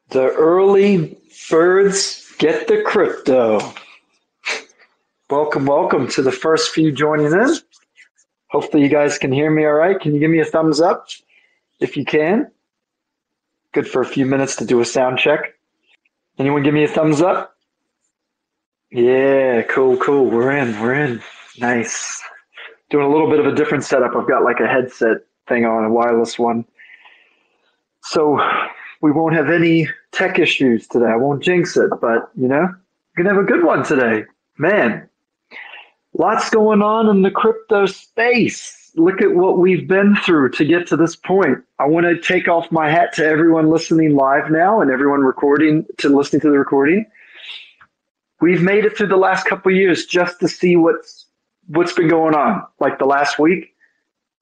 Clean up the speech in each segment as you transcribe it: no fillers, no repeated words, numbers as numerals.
The early birds get the crypto. Welcome to the first few joining in. Hopefully you guys can hear me all right. Can you give me a thumbs up if you can? Good for a few minutes to do a sound check. Anyone give me a thumbs up? Yeah, cool. We're in. Nice. Doing a little bit of a different setup. I've got like a headset thing on, a wireless one. So we won't have any tech issues today. I won't jinx it, but we're gonna have a good one today. Man, lots going on in the crypto space. Look at what we've been through to get to this point. I want to take off my hat to everyone listening live now and everyone listening to the recording. We've made it through the last couple of years just to see what's been going on. Like the last week,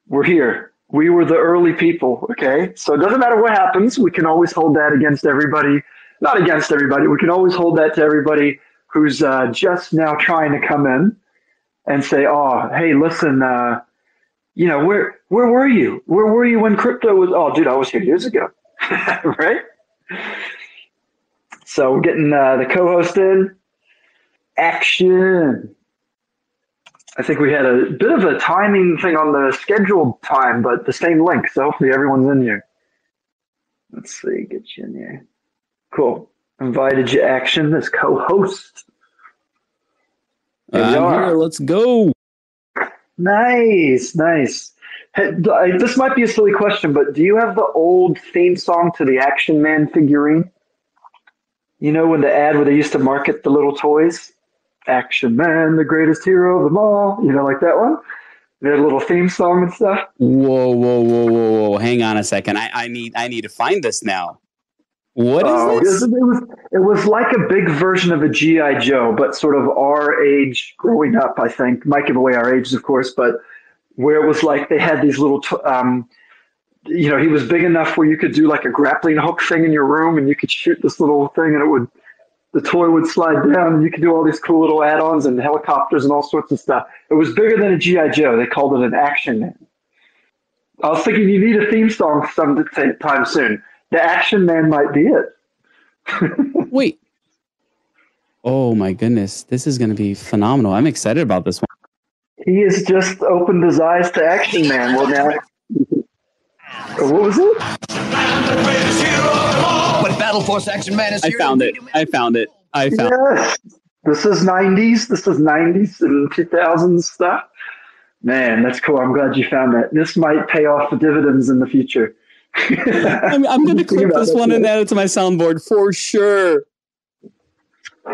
we're here. We were the early people, okay? So it doesn't matter what happens. We can always hold that against everybody. Not against everybody. We can always hold that to everybody who's just now trying to come in and say, oh, hey, listen, where were you? Where were you when crypto was, oh, dude, I was here years ago, right? So we're getting the co-host in. Action. I think we had a bit of a timing thing on the scheduled time, but the same link. So hopefully everyone's in here. Let's see, get you in here. Cool. Invited you, Action, as co-host. I'm here. Let's go. Nice. Hey, this might be a silly question, but do you have the old theme song to the Action Man figurine? You know, when the ad where they used to market the little toys? Action Man, the greatest hero of them all. You know, like that one? They had a little theme song and stuff. Whoa. Hang on a second. I need to find this now. What is this? It was like a big version of a G.I. Joe, but sort of our age growing up, I think. Might give away our ages, of course, but where it was like they had these little, he was big enough where you could do like a grappling hook thing in your room and you could shoot this little thing and the toy would slide down and you could do all these cool little add-ons and helicopters and all sorts of stuff. It was bigger than a G.I. Joe. They called it an Action Man. I was thinking you need a theme song sometime soon. The Action Man might be it. Wait. Oh my goodness. This is going to be phenomenal. I'm excited about this one. He has just opened his eyes to Action Man. Well, now, what was it? But Battle Force Action Man is here. I found it. Yes. This is 90s and 2000s stuff. Man, that's cool. I'm glad you found that. This might pay off the dividends in the future. I'm going to clip this one and add it to my soundboard for sure.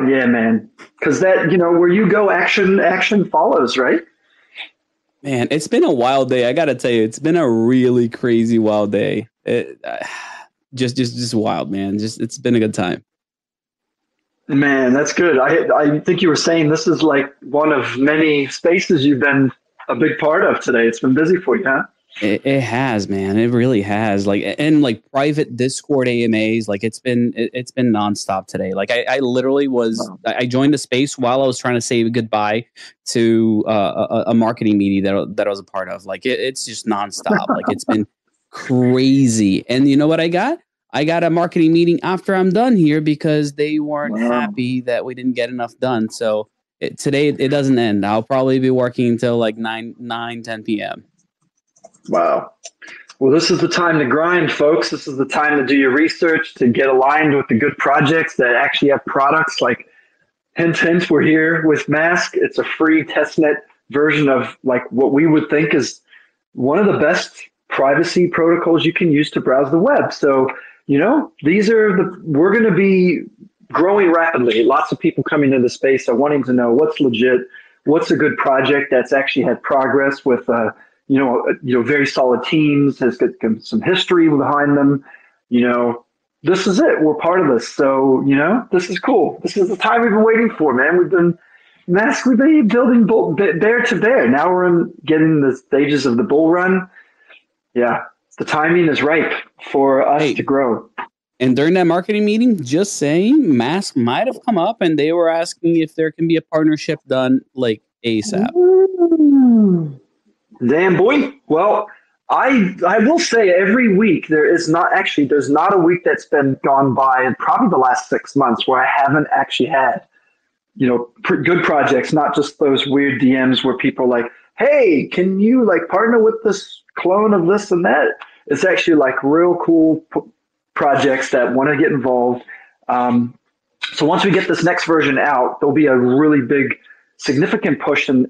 Yeah, man. Because that, where you go, action follows, right? Man, it's been a wild day. I got to tell you, it's been a really crazy wild day. Just wild, man. It's been a good time. Man, that's good. I think you were saying this is like one of many spaces you've been a big part of today. It's been busy for you, huh? It has, man. It really has. Like private Discord AMAs, like it's been nonstop today. Like I literally I joined a space while I was trying to say goodbye to a marketing meeting that I was a part of. Like it's just nonstop. Like it's been crazy. And you know what I got? I got a marketing meeting after I'm done here because they weren't happy that we didn't get enough done. So today it doesn't end. I'll probably be working until like 10 p.m. Wow. Well, this is the time to grind, folks. This is the time to do your research, to get aligned with the good projects that actually have products. Like, hint, we're here with MASQ. It's a free testnet version of like what we would think is one of the best privacy protocols you can use to browse the web. So, we're going to be growing rapidly. Lots of people coming into the space are wanting to know what's legit, what's a good project that's actually had progress with very solid teams, has got some history behind them. This is it. We're part of this. So, this is cool. This is the time we've been waiting for, man. We've been building bear to bear. Now we're getting the stages of the bull run. Yeah. The timing is ripe for us to grow. And during that marketing meeting, just saying, MASQ might have come up and they were asking if there can be a partnership done like ASAP. Damn, boy. Well, I will say every week there's not a week that's been gone by in probably the last 6 months where I haven't actually had, good projects, not just those weird DMs where people are like, hey, can you like partner with this clone of this and that? It's actually like real cool projects that want to get involved. So once we get this next version out, there'll be a really big, significant push in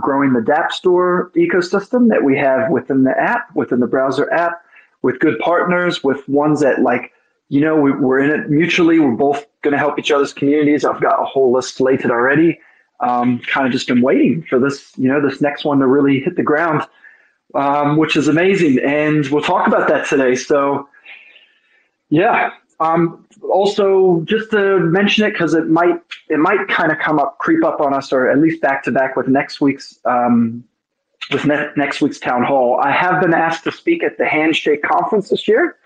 growing the dApp Store ecosystem that we have within the app, within the browser app, with good partners, with ones that we're in it mutually. We're both going to help each other's communities. I've got a whole list slated already. Kind of just been waiting for this, this next one to really hit the ground, which is amazing. And we'll talk about that today. So, yeah. Also, just to mention it because it might kind of creep up on us, or at least back to back with next week's town hall. I have been asked to speak at the Handshake conference this year,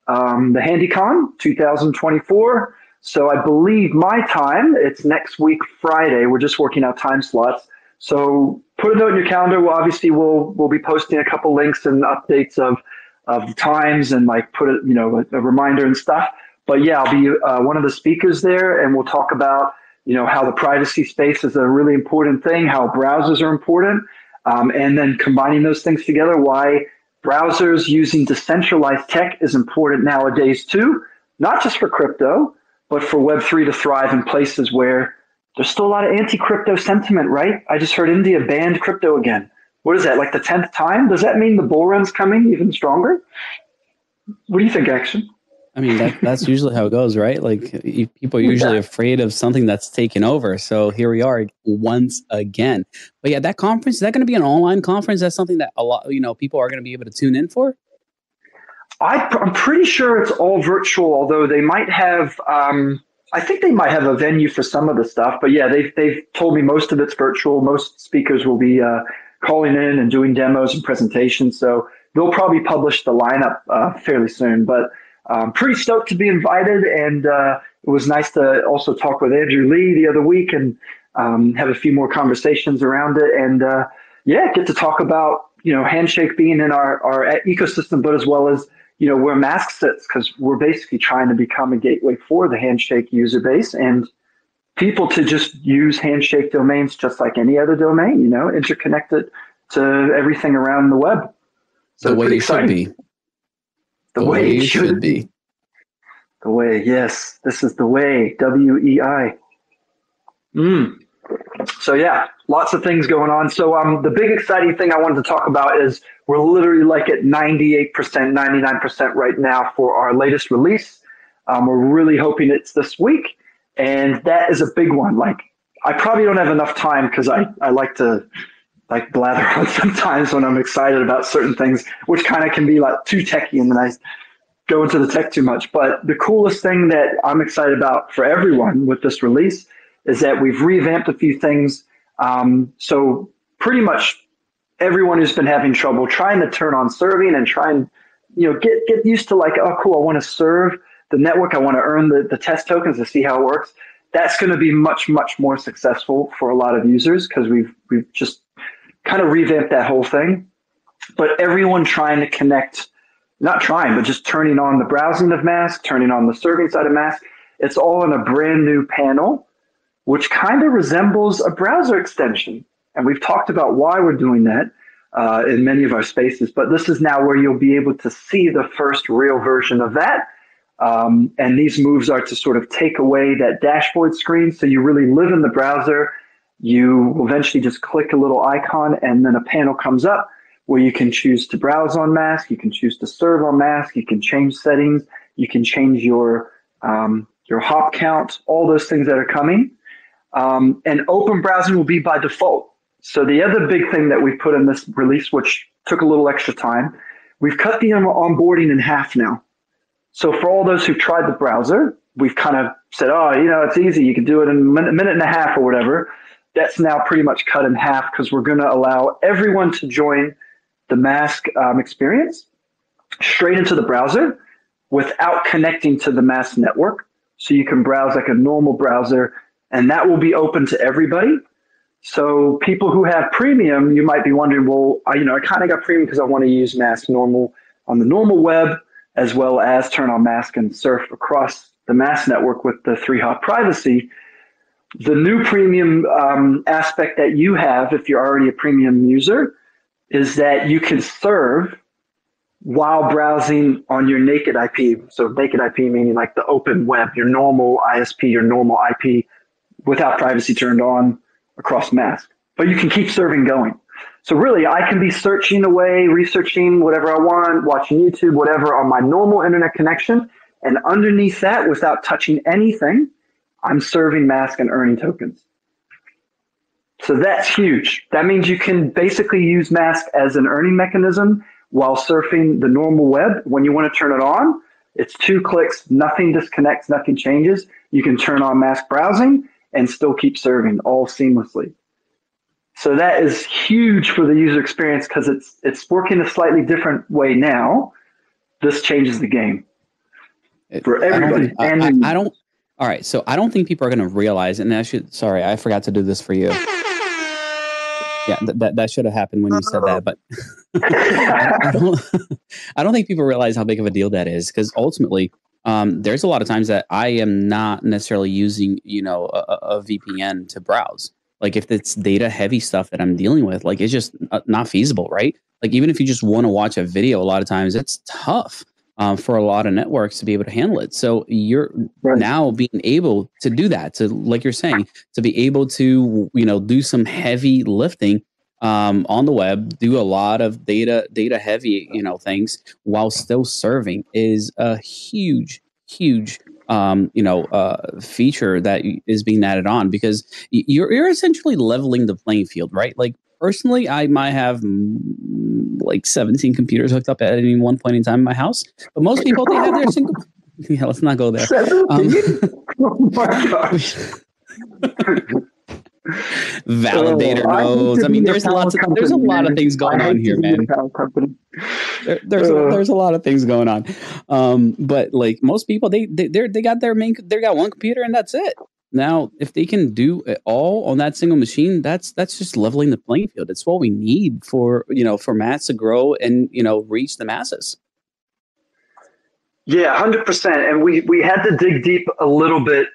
the HandyCon 2024. So I believe my time, it's next week Friday. We're just working out time slots. So put a note in your calendar. We'll be posting a couple links and updates of the times and put a reminder and stuff. But yeah, I'll be one of the speakers there, and we'll talk about how the privacy space is a really important thing, how browsers are important, and then combining those things together, why browsers using decentralized tech is important nowadays too, not just for crypto, but for Web3 to thrive in places where there's still a lot of anti-crypto sentiment, right? I just heard India banned crypto again. What is that, like the 10th time? Does that mean the bull run's coming even stronger? What do you think, Action? I mean, that's usually how it goes, right? Like people are usually afraid of something that's taken over. So here we are once again. But yeah, that conference, is that going to be an online conference? That's something that a lot, people are going to be able to tune in for? I'm pretty sure it's all virtual, although they might have, I think they might have a venue for some of the stuff. But yeah, they've told me most of it's virtual. Most speakers will be calling in and doing demos and presentations. So they'll probably publish the lineup fairly soon. But pretty stoked to be invited, and it was nice to also talk with Andrew Lee the other week and have a few more conversations around it, and get to talk about Handshake being in our ecosystem, but as well as where MASQ sits, because we're basically trying to become a gateway for the Handshake user base and people to just use Handshake domains just like any other domain, interconnected to everything around the web. So the way it should be. The way it should be. The way, yes. This is the way, WEI. So yeah, lots of things going on. So the big exciting thing I wanted to talk about is we're literally like at 98%, 99% right now for our latest release. We're really hoping it's this week. And that is a big one. Like, I probably don't have enough time because I like to blather on sometimes when I'm excited about certain things, which kind of can be like too techy and then I go into the tech too much. But the coolest thing that I'm excited about for everyone with this release is that we've revamped a few things. So pretty much everyone who's been having trouble trying to turn on serving and try and get used to like, oh cool, I want to serve the network, I want to earn the test tokens to see how it works. That's going to be much, much more successful for a lot of users because we've just kind of revamped that whole thing. But everyone trying to connect, not trying, but just turning on the browsing of MASQ, turning on the serving side of MASQ, it's all in a brand new panel, which kind of resembles a browser extension. And we've talked about why we're doing that in many of our spaces, but this is now where you'll be able to see the first real version of that. And these moves are to sort of take away that dashboard screen. So you really live in the browser. You will eventually just click a little icon and then a panel comes up where you can choose to browse on MASQ. You can choose to serve on MASQ. You can change settings. You can change your hop count, all those things that are coming. And open browsing will be by default. So the other big thing that we put in this release, which took a little extra time, we've cut the onboarding in half now. So for all those who've tried the browser, we've kind of said, oh, it's easy. You can do it in a minute and a half or whatever. That's now pretty much cut in half because we're going to allow everyone to join the MASQ experience straight into the browser without connecting to the MASQ network. So you can browse like a normal browser, and that will be open to everybody. So people who have premium, you might be wondering, well, I kind of got premium because I want to use MASQ normal on the normal web, as well as turn on MASQ and surf across the MASQ network with the 3-hop privacy. The new premium aspect that you have, if you're already a premium user, is that you can serve while browsing on your naked IP. So naked IP meaning like the open web, your normal ISP, your normal IP, without privacy turned on across MASQ. But you can keep serving going. So really, I can be searching away, researching whatever I want, watching YouTube, whatever, on my normal internet connection. And underneath that, without touching anything, I'm serving MASQ and earning tokens. So that's huge. That means you can basically use MASQ as an earning mechanism while surfing the normal web. When you want to turn it on, it's 2 clicks, nothing disconnects, nothing changes. You can turn on MASQ browsing and still keep serving all seamlessly. So that is huge for the user experience because it's working a slightly different way now. This changes the game for everybody. I don't. All right, so I don't think people are going to realize, and sorry, I forgot to do this for you. Yeah, that should have happened when you said that, but I don't think people realize how big of a deal that is, because ultimately, there's a lot of times that I am not necessarily using, a VPN to browse. Like if it's data heavy stuff that I'm dealing with, like it's just not feasible, right? Like even if you just want to watch a video, a lot of times it's tough for a lot of networks to be able to handle it. So you're now being able to do that, to, like you're saying, to be able to, do some heavy lifting on the web, do a lot of data heavy, things while still serving is a huge feature that is being added on, because you're essentially leveling the playing field, right? Like personally, I might have like 17 computers hooked up at any one point in time in my house, but most people, they have their single. Yeah, let's not go there. Oh my gosh. Validator nodes. I mean, there's a lot of things going on here, man. There's a lot of things going on. But like most people, they got one computer and that's it. Now, if they can do it all on that single machine, that's just leveling the playing field. It's what we need for MASQ to grow and reach the masses. Yeah, 100%. And we had to dig deep a little bit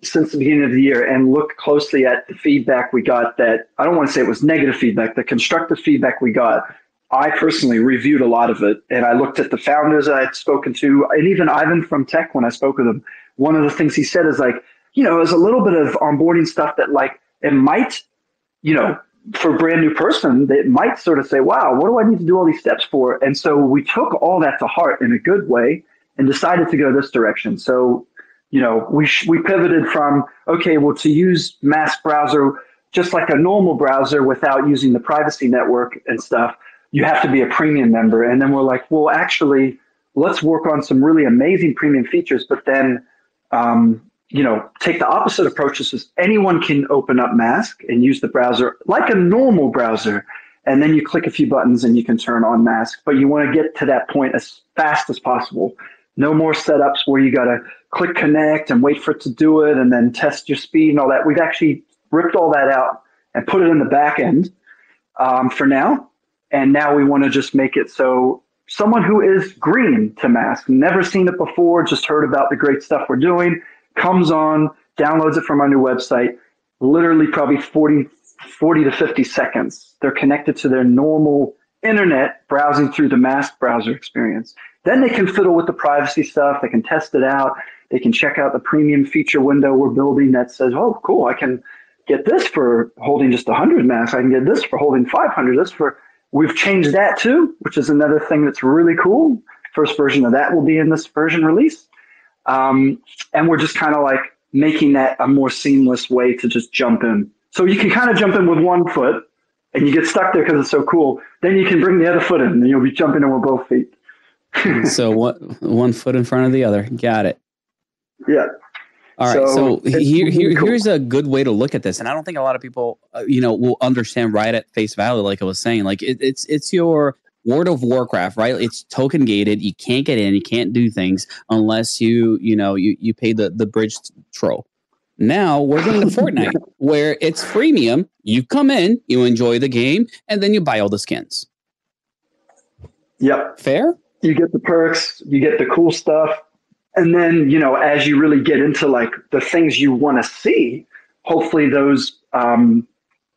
since the beginning of the year and look closely at the feedback we got. That I don't want to say it was negative feedback, the constructive feedback we got. I personally reviewed a lot of it, and I looked at the founders I had spoken to, and even Ivan from Tech when I spoke with him. One of the things he said is like, there's a little bit of onboarding stuff that like it might, for a brand new person, they might sort of say, wow, what do I need to do all these steps for? And so we took all that to heart in a good way and decided to go this direction. So, we pivoted from, okay, well, to use MASQ browser, just like a normal browser without using the privacy network and stuff, you have to be a premium member. And then we're like, well, actually, let's work on some really amazing premium features, but then, take the opposite approach. Is anyone can open up MASQ and use the browser like a normal browser. And then you click a few buttons and you can turn on MASQ, but you want to get to that point as fast as possible. No more setups where you got to click connect and wait for it to do it and then test your speed and all that. We've actually ripped all that out and put it in the back end for now. And now we want to just make it so someone who is green to MASQ, never seen it before, just heard about the great stuff we're doing, comes on, downloads it from our new website, literally probably 40 to 50 seconds. They're connected to their normal internet browsing through the MASQ browser experience. Then they can fiddle with the privacy stuff. They can test it out. They can check out the premium feature window we're building that says, oh, cool, I can get this for holding just 100 MASQ. I can get this for holding 500. We've changed that too, which is another thing that's really cool. First version of that will be in this version release. And we're just kind of like making that a more seamless way to just jump in. So you can kind of jump in with one foot and you get stuck there because it's so cool. Then you can bring the other foot in and you'll be jumping in with both feet. So one foot in front of the other. Got it. Yeah. All right. So here's a good way to look at this. And I don't think a lot of people, will understand right at face value. Like I was saying, like it's your World of Warcraft, right? It's token gated. You can't get in. You can't do things unless you pay the bridge troll. Now we're going to Fortnite, where it's freemium. You come in, you enjoy the game, and then you buy all the skins. Yep. Fair? You get the perks, you get the cool stuff. And then, you know, as you really get into like the things you want to see, hopefully those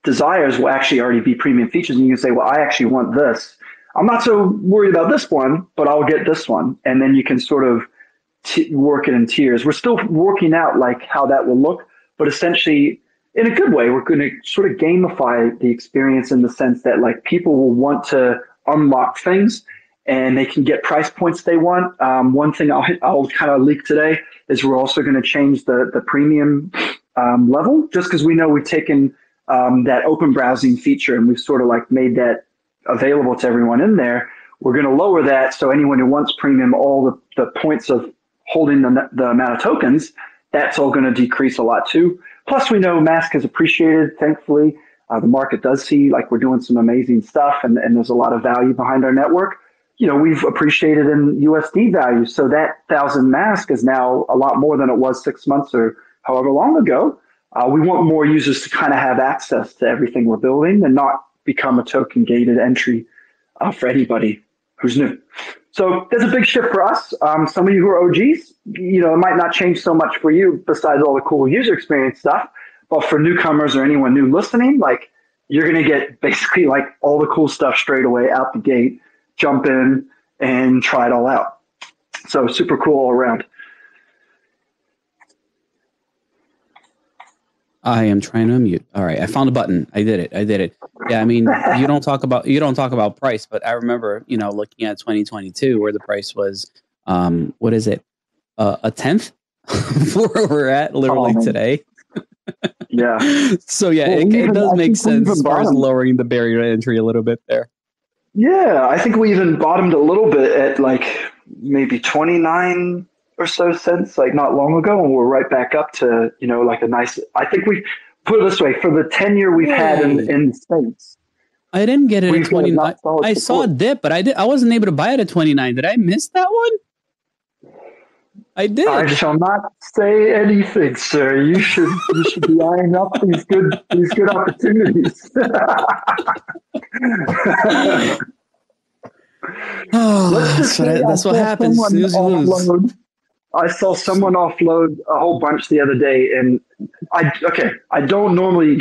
desires will actually already be premium features. And you can say, well, I actually want this. I'm not so worried about this one, but I'll get this one. And then you can sort of work it in tiers. We're still working out like how that will look, but essentially in a good way, we're going to sort of gamify the experience in the sense that like people will want to unlock things and they can get price points they want. One thing I'll kind of leak today is we're also going to change the premium level, just because we know we've taken that open browsing feature and we've sort of like made that available to everyone in there. We're going to lower that so anyone who wants premium, all the points of holding the amount of tokens, that's all going to decrease a lot too. Plus, we know MASQ is appreciated, thankfully. The market does see like we're doing some amazing stuff and there's a lot of value behind our network. You know, we've appreciated in USD value. So that 1,000 MASQ is now a lot more than it was 6 months or however long ago. We want more users to kind of have access to everything we're building and not become a token gated entry for anybody who's new. So there's a big shift for us. Some of you who are OGs, you know, it might not change so much for you besides all the cool user experience stuff, but for newcomers or anyone new listening, like you're going to get basically like all the cool stuff straight away out the gate, jump in and try it all out. So super cool all around. I am trying to unmute. All right, I found a button. I did it. Yeah, I mean, you don't talk about price, but I remember, you know, looking at 2022 where the price was, what is it, a tenth where we're at literally today. Yeah. So yeah, it does make sense as far as lowering the barrier to entry a little bit there. Yeah, I think we even bottomed a little bit at like maybe 29 or so cents, like not long ago, and we're right back up to, you know, like a nice, I think we put it this way, for the tenure we've had in the States. I didn't get it at 29. I saw a dip, but I wasn't able to buy it at 29. Did I miss that one? I did. I shall not say anything, sir. You should be eyeing up these good opportunities. That's what happens. I saw someone offload a whole bunch the other day, and I don't normally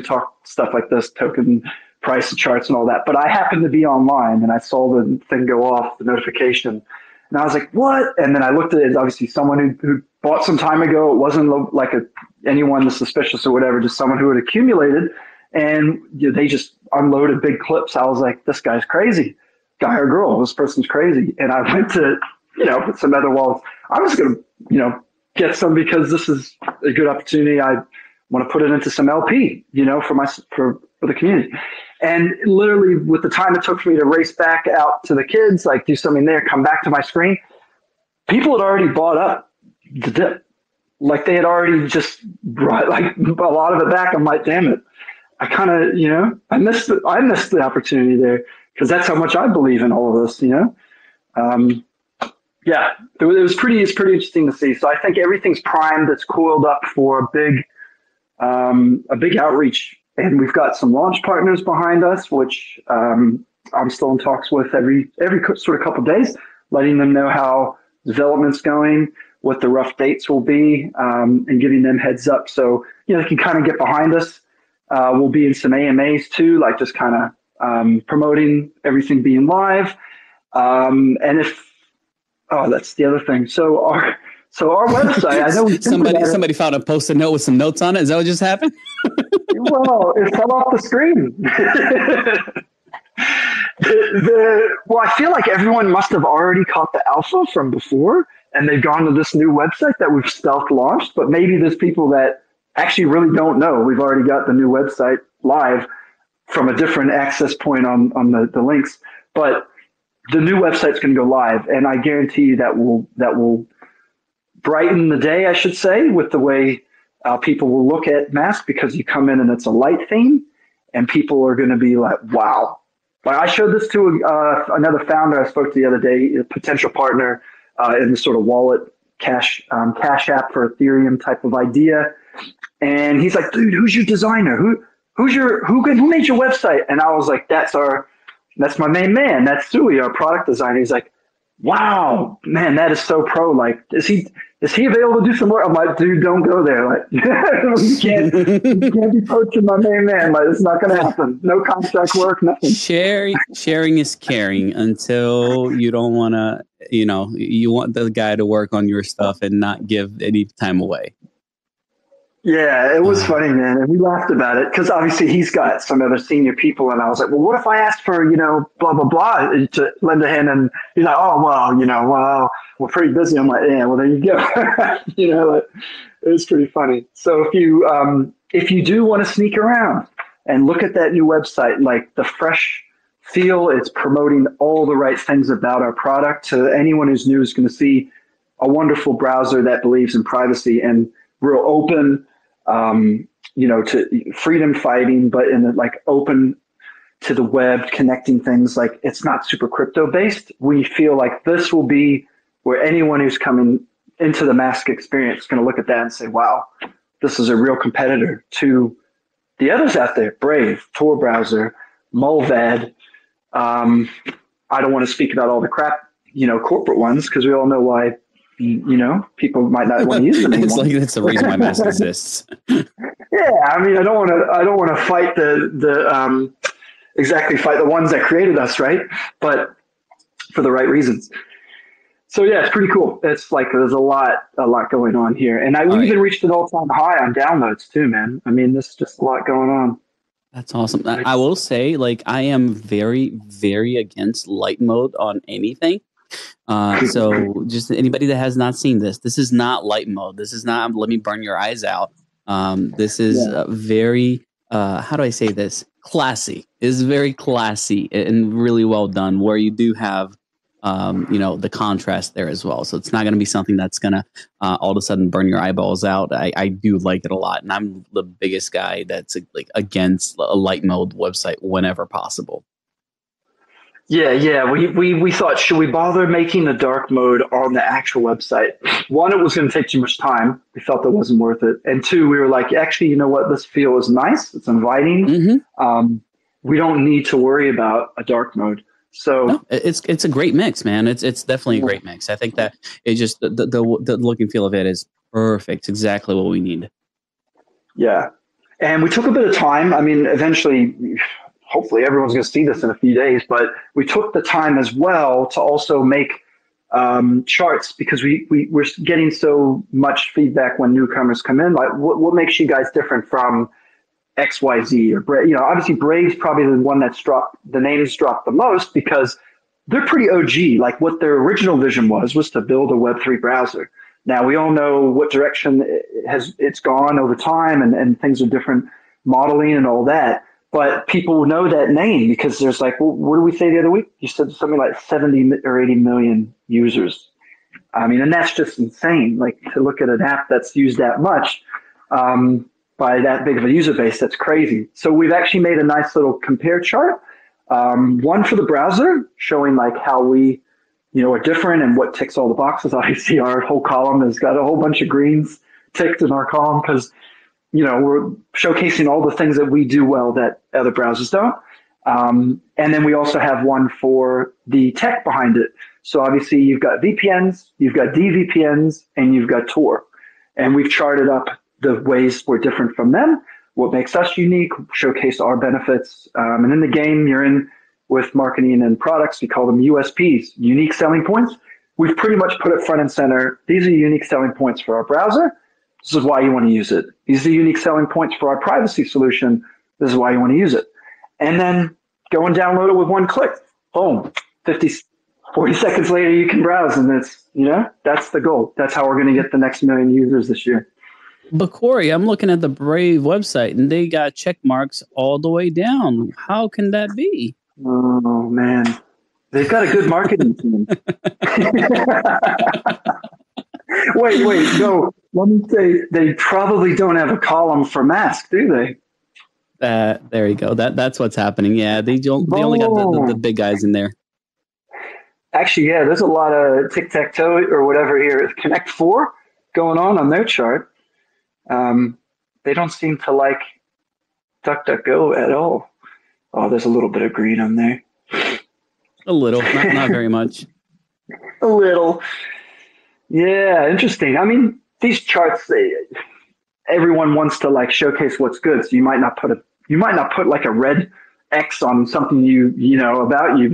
talk stuff like this, token price charts and all that, but I happened to be online and I saw the thing go off, the notification, and I was like, what? And then I looked at it, obviously someone who bought some time ago. It wasn't like anyone suspicious or whatever, just someone who had accumulated, and they just unloaded big clips. I was like, this guy's crazy. Guy or girl, this person's crazy. And I went to, put some other wallets. I'm just going to, get some because this is a good opportunity. I want to put it into some LP, for the community. And literally with the time it took for me to race back out to the kids, like do something there, come back to my screen, people had already bought up the dip. Like they had already just brought like a lot of it back. I'm like, damn it. I kind of, I missed the opportunity there because that's how much I believe in all of this, Yeah, it's pretty interesting to see. So I think everything's primed. It's coiled up for a big outreach, and we've got some launch partners behind us, which I'm still in talks with every sort of couple of days, letting them know how development's going, what the rough dates will be, and giving them heads up so they can kind of get behind us. We'll be in some AMAs too, like just kind of promoting everything being live, and if. Oh, that's the other thing. So our website, I know somebody found a Post-it note with some notes on it. Is that what just happened? Well, it fell off the screen. Well, I feel like everyone must have already caught the alpha from before, and they've gone to this new website that we've stealth launched. But maybe there's people that actually really don't know. We've already got the new website live from a different access point on the links, but the new website's going to go live, and I guarantee you that will brighten the day, I should say, with the way people will look at MASQ, because you come in and it's a light theme, and people are going to be like, wow. Like I showed this to another founder I spoke to the other day, a potential partner in the sort of wallet cash app for Ethereum type of idea. And he's like, dude, who's your designer? Who made your website? And I was like, that's my main man. That's Sui, our product designer. He's like, wow, man, that is so pro. Like, is he available to do some work? I'm like, dude, don't go there. Like, you can't be poaching my main man. Like, it's not going to happen. No contract work, nothing. Sharing is caring until you don't want to, you want the guy to work on your stuff and not give any time away. Yeah, it was funny, man. And we laughed about it because obviously he's got some other senior people. And I was like, well, what if I asked for, blah, blah, blah to lend a hand? And he's like, oh, well, we're pretty busy. I'm like, yeah, well, there you go. Like, it was pretty funny. So if you do want to sneak around and look at that new website, like the fresh feel, it's promoting all the right things about our product. To anyone who's new is going to see a wonderful browser that believes in privacy and real open, to freedom fighting, but in the like open to the web, connecting things. Like, it's not super crypto based. We feel like this will be where anyone who's coming into the MASQ experience is going to look at that and say, wow, this is a real competitor to the others out there. Brave, Tor browser, Mullvad. I don't want to speak about all the crap, corporate ones, because we all know why, people might not want to use them anymore. It's like that's the reason why MASQ exists. Yeah, I mean, I don't want to fight exactly fight the ones that created us, right? But for the right reasons. So yeah, it's pretty cool. It's like there's a lot going on here, and we even reached an all-time high on downloads too, man. I mean, there's just a lot going on. That's awesome. I will say, like, I am very, very against light mode on anything. So just anybody that has not seen this is not light mode. This is not let me burn your eyes out. This is very, how do I say this? Classy. It's very classy and really well done, where you do have, the contrast there as well. So it's not going to be something that's going to all of a sudden burn your eyeballs out. I do like it a lot. And I'm the biggest guy that's like against a light mode website whenever possible. Yeah. We thought, should we bother making the dark mode on the actual website? One, it was going to take too much time. We felt it wasn't worth it. And two, we were like, actually, you know what? This feel is nice. It's inviting. Mm-hmm. We don't need to worry about a dark mode. So no, it's a great mix, man. It's definitely a great mix. I think that it just the look and feel of it is perfect. It's exactly what we need. Yeah, and we took a bit of time. I mean, eventually, hopefully, everyone's going to see this in a few days. But we took the time as well to also make charts, because we're getting so much feedback when newcomers come in. Like, what makes you guys different from XYZ or Brave? Obviously Brave's probably the one that's the name's dropped the most, because they're pretty OG. Like, what their original vision was to build a Web3 browser. Now we all know what direction it's gone over time, and things are different, modeling and all that. But people know that name because there's like, well, what did we say the other week? You said something like 70 or 80 million users. I mean, and that's just insane. Like, to look at an app that's used that much, by that big of a user base, that's crazy. So we've actually made a nice little compare chart. One for the browser, showing like how we, are different and what ticks all the boxes. Obviously, our whole column has got a whole bunch of greens ticked in our column because, we're showcasing all the things that we do well that other browsers don't. And then we also have one for the tech behind it. So obviously, you've got VPNs, you've got DVPNs, and you've got Tor. And we've charted up the ways we're different from them, what makes us unique, showcase our benefits. And in the game you're in with marketing and products, we call them USPs, unique selling points. We've pretty much put it front and center. These are unique selling points for our browser. This is why you want to use it. These are unique selling points for our privacy solution. This is why you want to use it. And then go and download it with one click. Boom. 40 seconds later, you can browse. And it's, that's the goal. That's how we're going to get the next million users this year. But Corey, I'm looking at the Brave website and they got check marks all the way down. How can that be? Oh, man. They've got a good marketing team. Wait, no. Let me say, they probably don't have a column for MASQ, do they? There you go. That's what's happening. Yeah, they only got the big guys in there. Actually, yeah, there's a lot of tic-tac-toe or whatever here. Connect 4 going on their chart. they don't seem to like DuckDuckGo at all. Oh, there's a little bit of green on there. A little, not very much. A little. Yeah, interesting. I mean, these charts, everyone wants to like showcase what's good. So you might not put like a red X on something you know about you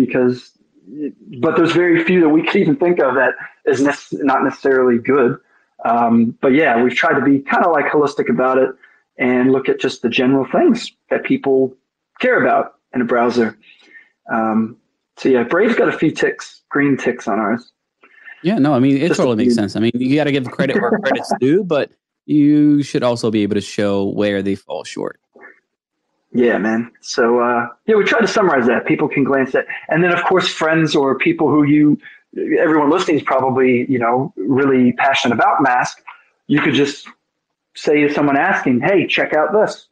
but there's very few that we could even think of that is not necessarily good. But yeah, we've tried to be kind of like holistic about it and look at just the general things that people care about in a browser. So yeah, Brave's got a few green ticks on ours. Yeah, no, I mean, it totally makes sense. I mean, you got to give credit where credit's due, but you should also be able to show where they fall short. Yeah, man. So yeah, we try to summarize that. People can glance at, and then of course, friends or people who everyone listening is probably, really passionate about MASQ. You could just say to someone asking, hey, check out this.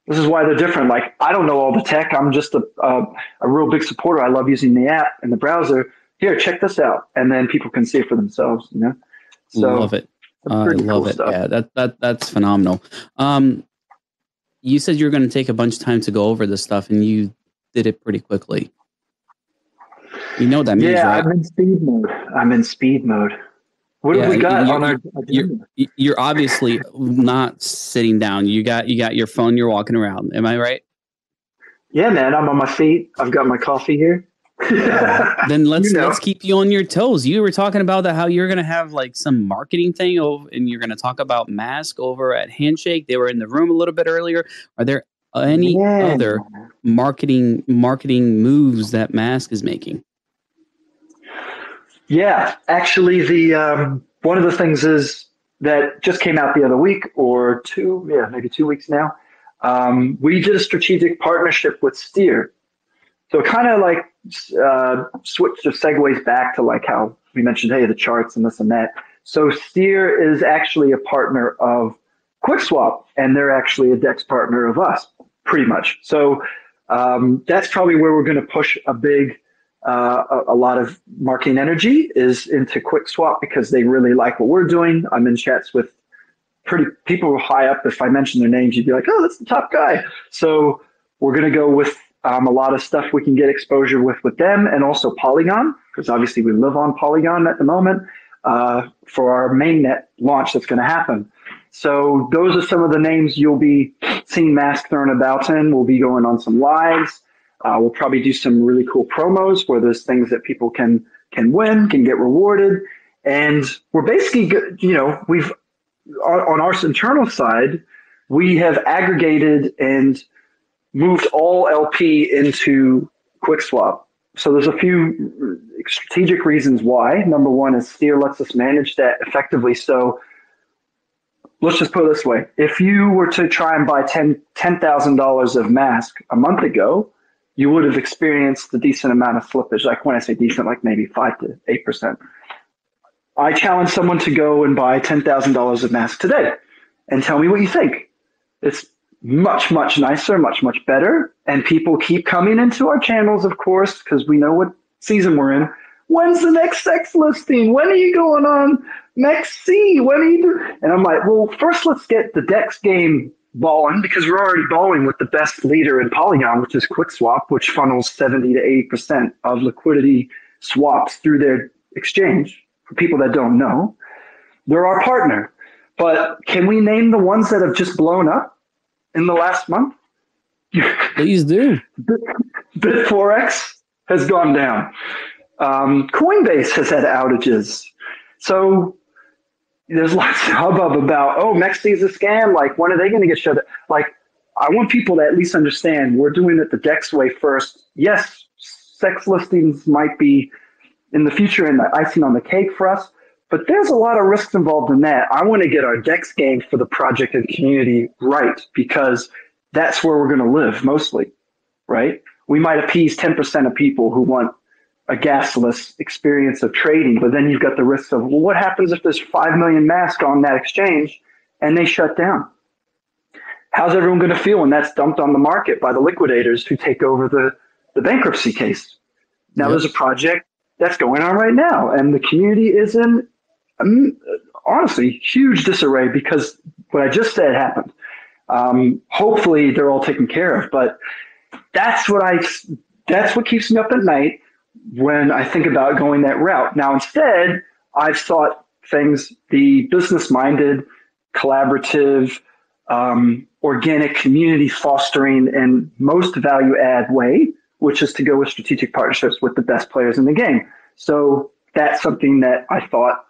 This is why they're different. Like, I don't know all the tech. I'm just a real big supporter. I love using the app and the browser. Here, check this out. And then people can see it for themselves, So love it. I love it. Stuff. Yeah, that's phenomenal. You said you were going to take a bunch of time to go over this stuff, and you did it pretty quickly. You know what that means, right? I'm in speed mode. What have we got on our agenda? You're obviously not sitting down. You got your phone. You're walking around. Am I right? Yeah, man. I'm on my feet. I've got my coffee here. Then let's keep you on your toes. You were talking about how you're going to have like some marketing thing and you're going to talk about MASQ over at Handshake. They were in the room a little bit earlier. Are there any other marketing moves that MASQ is making? Yeah, actually, the one of the things is that just came out the other week or maybe 2 weeks now. We did a strategic partnership with Steer. So it kind of like switched or segues back to like how we mentioned, hey, the charts and this and that. So Steer is actually a partner of QuickSwap, and they're actually a DEX partner of us, pretty much. So that's probably where we're going to push a lot of marketing energy is into QuickSwap because they really like what we're doing. I'm in chats with people high up. If I mention their names, you'd be like, oh, that's the top guy. So we're going to go with a lot of stuff we can get exposure with them, and also Polygon, because obviously we live on Polygon at the moment for our mainnet launch that's going to happen. So those are some of the names you'll be seeing MASQ thrown about in. We'll be going on some lives. We'll probably do some really cool promos where there's things that people can win, can get rewarded. And we're basically, we've on our internal side, we have aggregated and moved all LP into QuickSwap. So there's a few strategic reasons why. Number one is Steer lets us manage that effectively. So let's just put it this way. If you were to try and buy $10,000 of MASQ a month ago, you would have experienced a decent amount of slippage. Like when I say decent, like maybe 5 to 8%. I challenge someone to go and buy $10,000 of MASQ today and tell me what you think. It's much, much nicer, much, much better. And people keep coming into our channels, of course, because we know what season we're in. When's the next sex listing? When are you going on MAXC? When are you doing? And I'm like, well, first let's get the DEX game balling, because we're already balling with the best leader in Polygon, which is QuickSwap, which funnels 70 to 80% of liquidity swaps through their exchange. For people that don't know, they're our partner. But can we name the ones that have just blown up in the last month? Please do. Bit4x has gone down. Coinbase has had outages. So there's lots of hubbub about, MAXC is a scam. Like, when are they going to get shut down? Like, I want people to at least understand we're doing it the DEX way first. Yes, sex listings might be in the future and the icing on the cake for us, but there's a lot of risks involved in that. I want to get our DEX game for the project and community right, because that's where we're going to live mostly, right? We might appease 10% of people who want a gasless experience of trading, but then you've got the risks of, well, what happens if there's 5 million MASQ on that exchange and they shut down? How's everyone going to feel when that's dumped on the market by the liquidators who take over the bankruptcy case? Now There's a project that's going on right now, and the community is in, honestly, huge disarray because what I just said happened. Hopefully they're all taken care of, but that's what keeps me up at night when I think about going that route. Now, instead, I've thought things the business-minded, collaborative, organic, community fostering, and most value-add way, which is to go with strategic partnerships with the best players in the game. So that's something that I thought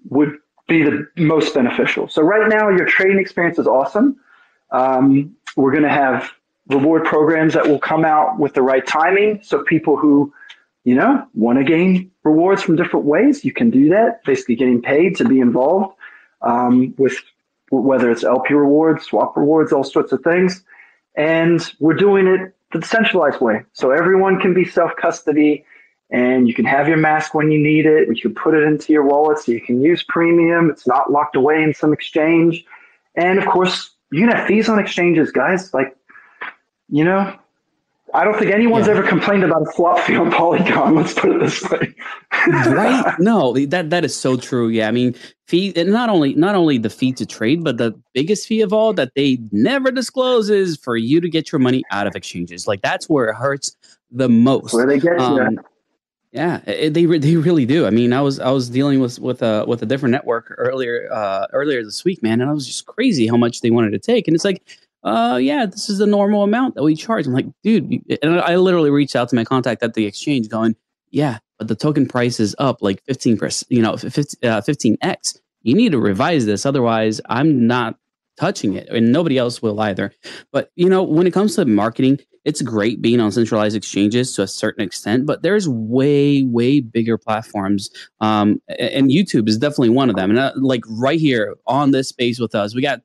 would be the most beneficial. So right now, your trading experience is awesome. We're going to have reward programs that will come out with the right timing. So people who, want to gain rewards from different ways, you can do that, basically getting paid to be involved with whether it's LP rewards, swap rewards, all sorts of things. And we're doing it the decentralized way. So everyone can be self-custody, and you can have your MASQ when you need it. You can put it into your wallet so you can use premium. It's not locked away in some exchange. And of course, you can have fees on exchanges, guys. I don't think anyone's ever complained about a swap fee on Polygon. Let's put it this way. Right? No, that is so true. Yeah, I mean, fee, and not only the fee to trade, but the biggest fee of all that they never disclose is for you to get your money out of exchanges. Like that's where it hurts the most. That's where they get you. Yeah, they really do. I mean, I was dealing with a different network earlier this week, man, and I was just crazy how much they wanted to take, and it's like, yeah, this is the normal amount that we charge. I'm like, dude, and I literally reached out to my contact at the exchange, going, yeah, but the token price is up like 15%, 15x. You need to revise this, otherwise, I'm not touching it, and nobody else will either. But when it comes to marketing, it's great being on centralized exchanges to a certain extent, but there's way bigger platforms, and YouTube is definitely one of them. And like right here on this space with us, we got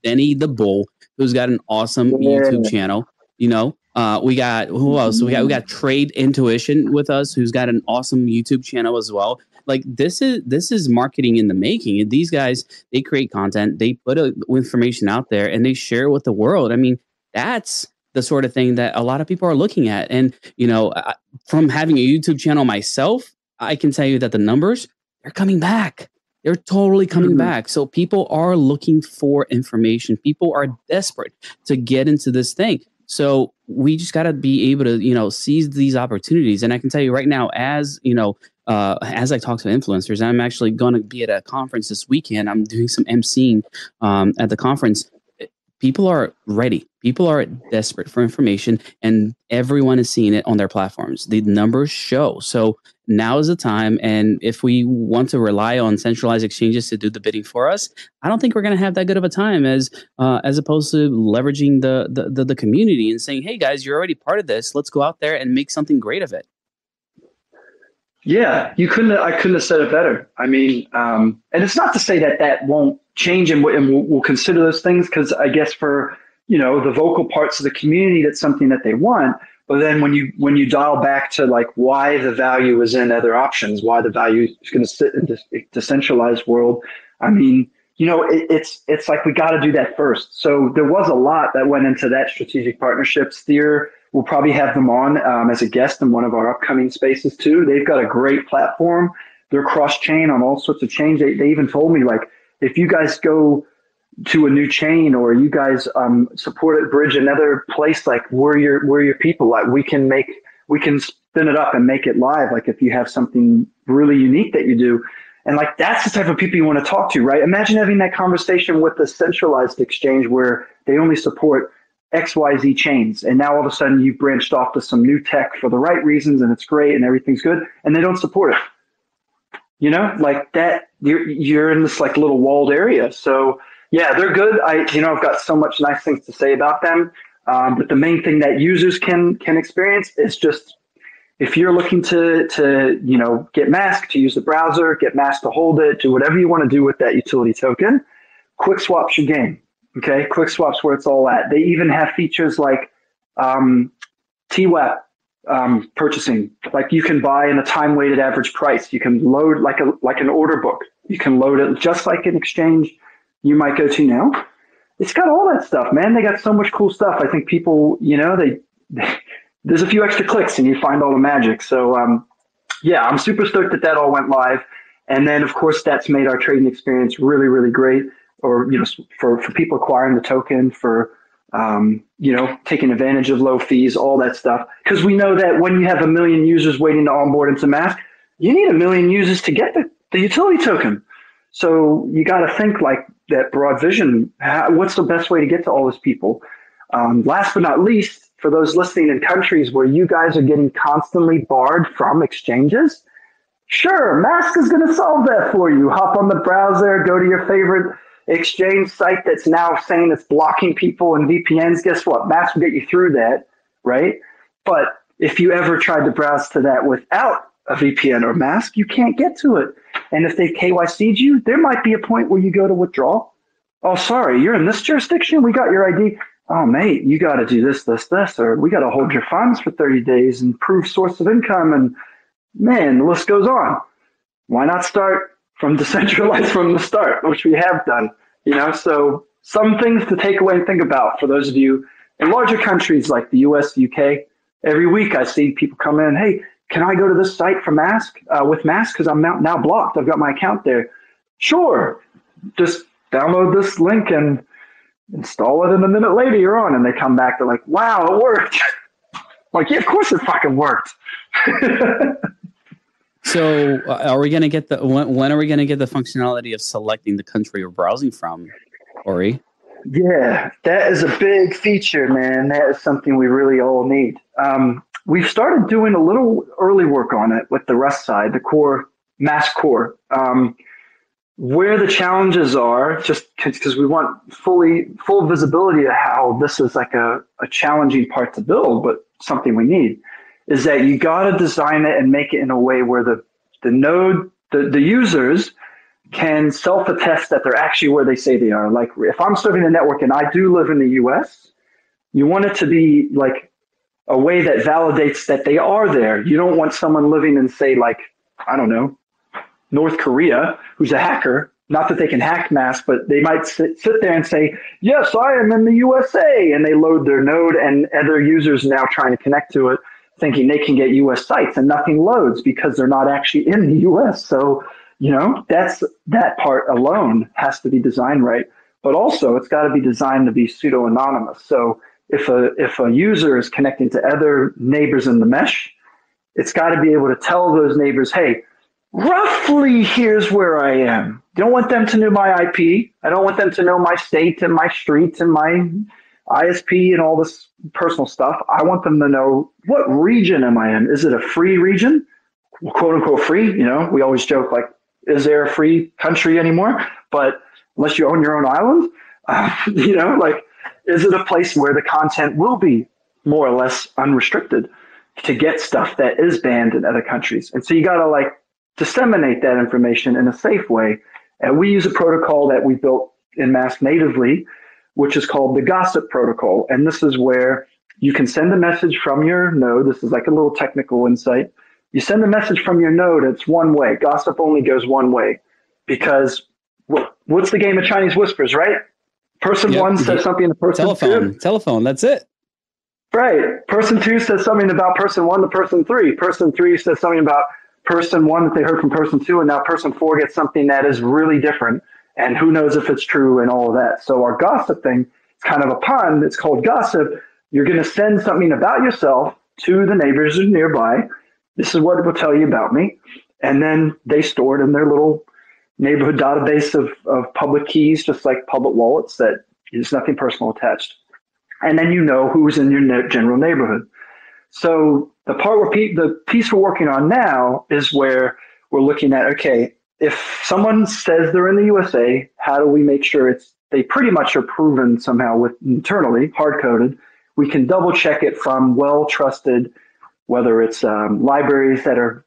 Denny the Bull, who's got an awesome YouTube channel. We got who else? We got Trade Intuition with us, who's got an awesome YouTube channel as well. Like this is marketing in the making. And these guys, they create content, they put information out there, and they share it with the world. I mean, that's the sort of thing that a lot of people are looking at. And from having a YouTube channel myself, I can tell you that the numbers are coming back. They're totally coming back. So people are looking for information. People are desperate to get into this thing. So we just got to be able to, seize these opportunities. And I can tell you right now, as I talk to influencers, I'm actually going to be at a conference this weekend. I'm doing some emceeing at the conference. People are ready. People are desperate for information, and everyone is seeing it on their platforms. The numbers show. So now is the time. And if we want to rely on centralized exchanges to do the bidding for us, I don't think we're going to have that good of a time as opposed to leveraging the community and saying, hey guys, you're already part of this. Let's go out there and make something great of it. Yeah, I couldn't have said it better. I mean, and it's not to say that won't change, and we'll consider those things, because I guess for the vocal parts of the community, that's something that they want. But then when you dial back to like why the value is in other options, why the value is going to sit in this decentralized world, I mean, it's like we got to do that first. So there was a lot that went into that strategic partnership. Steer, we'll probably have them on as a guest in one of our upcoming spaces too. They've got a great platform. They're cross-chain on all sorts of chains. They even told me, like, if you guys go to a new chain, or you guys support it, bridge another place, like we're your people. Like we can spin it up and make it live. Like if you have something really unique that you do, and like that's the type of people you want to talk to, right? Imagine having that conversation with a centralized exchange where they only support XYZ chains, and now all of a sudden you've branched off to some new tech for the right reasons, and it's great and everything's good, and they don't support it. Like that, you're in this like little walled area. So yeah, they're good. I've got so much nice things to say about them. But the main thing that users can experience is just, if you're looking to get MASQ, to use the browser, get MASQ to hold it, do whatever you want to do with that utility token, QuickSwap's your game. Okay, QuickSwap's where it's all at. They even have features like TWAP purchasing. Like you can buy in a time-weighted average price. You can load like an order book. You can load it just like an exchange you might go to now. It's got all that stuff, man. They got so much cool stuff. I think people, there's a few extra clicks and you find all the magic. So yeah, I'm super stoked that all went live. And then of course that's made our trading experience really, really great. or for people acquiring the token, for taking advantage of low fees, all that stuff. Because we know that when you have 1 million users waiting to onboard into MASQ, you need 1 million users to get the utility token. So you got to think like that broad vision. What's the best way to get to all those people? Last but not least, for those listening in countries where you guys are getting constantly barred from exchanges, sure, MASQ is going to solve that for you. Hop on the browser, go to your favorite exchange site that's now saying it's blocking people and VPNs. Guess what? MASQ will get you through that, right? But if you ever tried to browse to that without a VPN or MASQ, you can't get to it. And if they've KYC'd you, there might be a point where you go to withdraw. Oh, sorry, you're in this jurisdiction. We got your ID. Oh, mate, you got to do this, or we got to hold your funds for 30 days and prove source of income. And man, the list goes on. Why not start from decentralized from the start, which we have done, So some things to take away and think about for those of you in larger countries like the US, UK. Every week I see people come in, hey, can I go to this site for MASQ, with MASQ because I'm now blocked. I've got my account there. Sure, just download this link and install it, and a minute later you're on, and they come back, they're like, wow, it worked. Like, yeah, of course it fucking worked. So are we going to get when are we going to get the functionality of selecting the country you're browsing from, Ori? Yeah, that is a big feature, man. That is something we really all need. We've started doing a little early work on it with the Rust side, the core, MASQ core. Where the challenges are, just because we want full visibility of how this is like a challenging part to build, but something we need, is that you got to design it and make it in a way where the node, the users can self-attest that they're actually where they say they are. Like if I'm serving a network and I do live in the US, you want it to be like a way that validates that they are there. You don't want someone living in, say, like, I don't know, North Korea, who's a hacker. Not that they can hack MASQ, but they might sit there and say, yes, I am in the USA. And they load their node, and other users now trying to connect to it, thinking they can get US sites, and nothing loads because they're not actually in the US. So, that part alone has to be designed right. But also it's got to be designed to be pseudo-anonymous. So if a user is connecting to other neighbors in the mesh, it's got to be able to tell those neighbors, hey, roughly here's where I am. Don't want them to know my IP. I don't want them to know my state and my streets and my ISP and all this personal stuff. I want them to know, what region am I in? Is it a free region? Quote unquote free. We always joke, like, is there a free country anymore? But unless you own your own island, is it a place where the content will be more or less unrestricted to get stuff that is banned in other countries? And so you got to disseminate that information in a safe way. And we use a protocol that we built in MASQ natively, which is called the Gossip protocol. And this is where you can send a message from your node. This is like a little technical insight. You send a message from your node, it's one way. Gossip only goes one way, because what's the game of Chinese whispers, right? Person one says something to person two. Telephone, that's it. Right. Person two says something about person one to person three. Person three says something about person one that they heard from person two, and now person four gets something that is really different, and who knows if it's true and all of that. So our gossip thing, it's kind of a pun. It's called gossip. You're going to send something about yourself to the neighbors nearby. This is what it will tell you about me. And then they store it in their little neighborhood database of public keys, just like public wallets, that there's nothing personal attached. And then you know who's in your general neighborhood. So the part where the piece we're working on now is where we're looking at, okay, if someone says they're in the USA, how do we make sure they pretty much are proven somehow with internally, hard-coded? We can double check it from well-trusted, whether it's libraries that are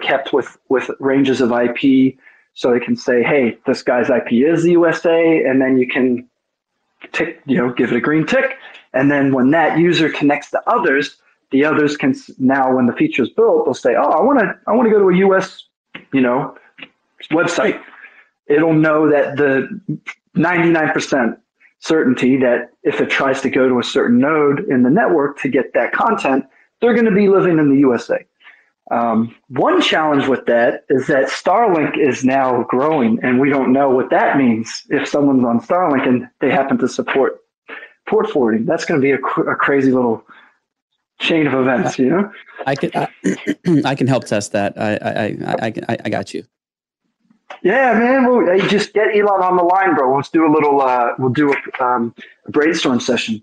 kept with ranges of IP, so they can say, hey, this guy's IP is the USA, and then you can tick, give it a green tick, and then when that user connects to others, the others can now, when the feature is built, they'll say, oh, I want to go to a US, website. It'll know that the 99% certainty that if it tries to go to a certain node in the network to get that content, they're going to be living in the USA. One challenge with that is that Starlink is now growing, and we don't know what that means if someone's on Starlink and they happen to support port forwarding. That's going to be a crazy little chain of events, you know? I can help test that. I got you. Yeah, man. Well, hey, just get Elon on the line, bro. Let's do a little. We'll do a brainstorm session.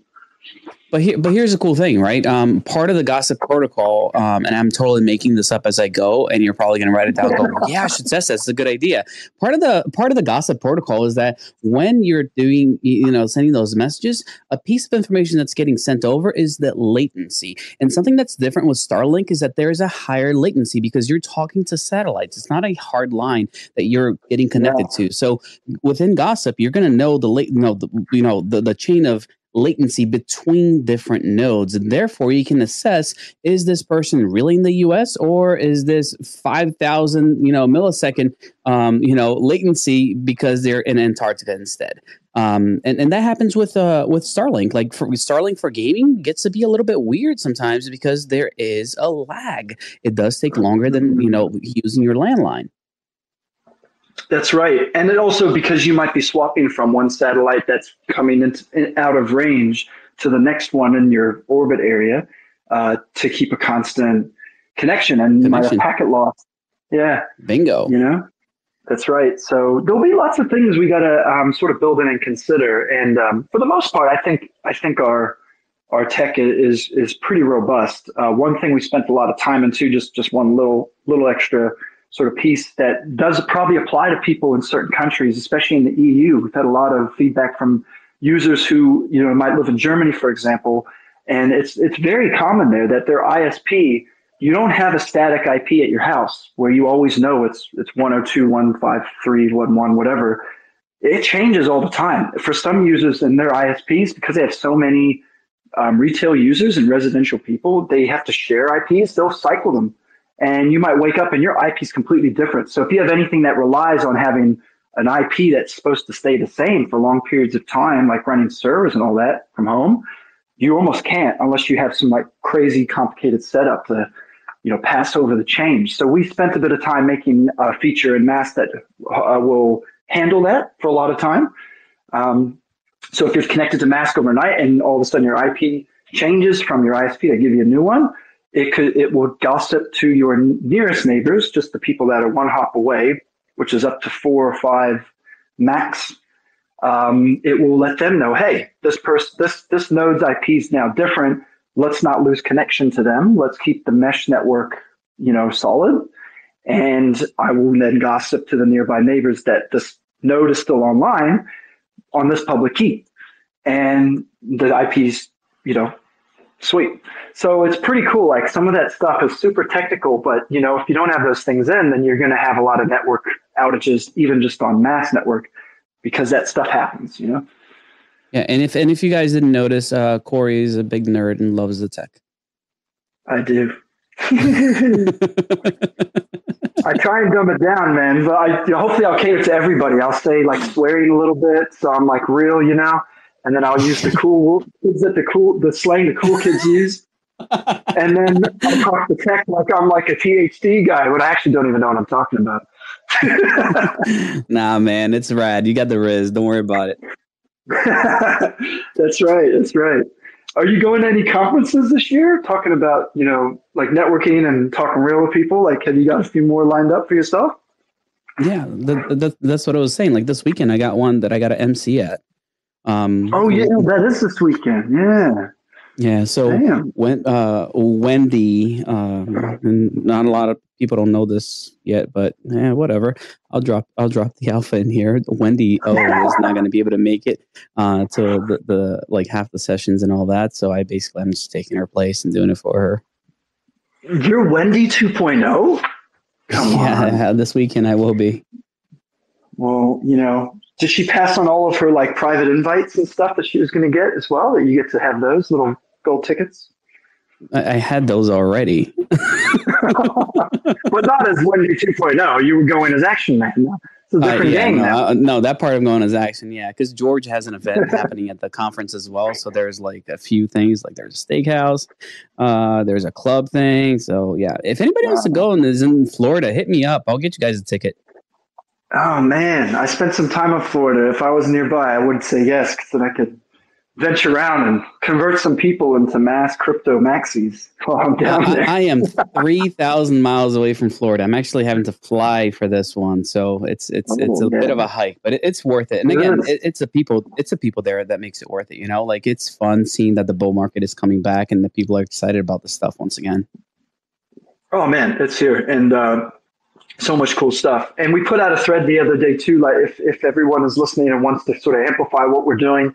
But here's a cool thing, right? Part of the gossip protocol, and I'm totally making this up as I go, and you're probably going to write it down. Go, yeah, I should test that. It's a good idea. Part of the gossip protocol is that when you're doing, sending those messages, a piece of information that's getting sent over is the latency. And something that's different with Starlink is that there is a higher latency because you're talking to satellites. It's not a hard line that you're getting connected to. So within gossip, you're going to know the chain of latency between different nodes, and therefore you can assess, is this person really in the US or is this 5,000 millisecond latency because they're in Antarctica instead. And that happens with Starlink. Like Starlink for gaming gets to be a little bit weird sometimes because there is a lag. It does take longer than using your landline. That's right. And it also, because you might be swapping from one satellite that's coming out of range to the next one in your orbit area to keep a constant connection, and you might have packet loss. Yeah. Bingo. That's right. So there'll be lots of things we got to sort of build in and consider. And for the most part, I think our tech is pretty robust. One thing we spent a lot of time into, just one little extra sort of piece that does probably apply to people in certain countries, especially in the EU. We've had a lot of feedback from users who, might live in Germany, for example, and it's very common there that their ISP, you don't have a static IP at your house where you always know it's 102.153.1.1, whatever. It changes all the time. For some users and their ISPs, because they have so many retail users and residential people, they have to share IPs. They'll cycle them. And you might wake up and your IP is completely different. So if you have anything that relies on having an IP that's supposed to stay the same for long periods of time, like running servers and all that from home, you almost can't unless you have some like crazy complicated setup to, pass over the change. So we spent a bit of time making a feature in MASQ that will handle that for a lot of time. So if you're connected to MASQ overnight and all of a sudden your IP changes from your ISP, they give you a new one. It will gossip to your nearest neighbors, just the people that are one hop away, which is up to 4 or 5 max. It will let them know, hey, this node's IP is now different. Let's not lose connection to them. Let's keep the mesh network, solid. And I will then gossip to the nearby neighbors that this node is still online on this public key, and the IP's, sweet. So it's pretty cool. Like some of that stuff is super technical, but if you don't have those things in, then you're going to have a lot of network outages, even just on MASQ network, because that stuff happens, Yeah. And if you guys didn't notice, Corey is a big nerd and loves the tech. I do. I try and dumb it down, man, but hopefully I'll cater to everybody. I'll say like swearing a little bit. So I'm like real, and then I'll use the the slang the cool kids use. And then I'll talk the tech like I'm like a PhD guy, but I actually don't even know what I'm talking about. Nah, man, it's rad. You got the Riz. Don't worry about it. That's right. Are you going to any conferences this year? Talking about, like networking and talking real with people? Like, have you got a few more lined up for yourself? Yeah, that's what I was saying. Like this weekend, I got one that I got an MC at. That is this weekend. Yeah. Yeah. So Wendy, and not a lot of people don't know this yet, but whatever. I'll drop the alpha in here. Wendy is not going to be able to make it till the like half the sessions and all that. So I'm just taking her place and doing it for her. You're Wendy 2.0? Come on. Yeah, this weekend I will be. Well, did she pass on all of her like private invites and stuff that she was going to get as well? That you get to have those little gold tickets? I had those already. But not as Wendy 2.0. You were going as Action Man. It's a different game now. No, that part I'm going is action. Yeah, because George has an event happening at the conference as well. So there's like a few things. Like there's a steakhouse, there's a club thing. So yeah, if anybody wants to go and is in Florida, hit me up. I'll get you guys a ticket. Oh man, I spent some time in Florida. If I was nearby, I would say yes, because then I could venture around and convert some people into mass crypto maxis while I'm down there. I am 3,000 miles away from Florida. I'm actually having to fly for this one, so it's a bit of a hike, but it's worth it. And again, it's the people there that makes it worth it. You know, like it's fun seeing that the bull market is coming back and the people are excited about this stuff once again. Oh man, it's here, and so much cool stuff. And we put out a thread the other day too. Like if everyone is listening and wants to sort of amplify what we're doing.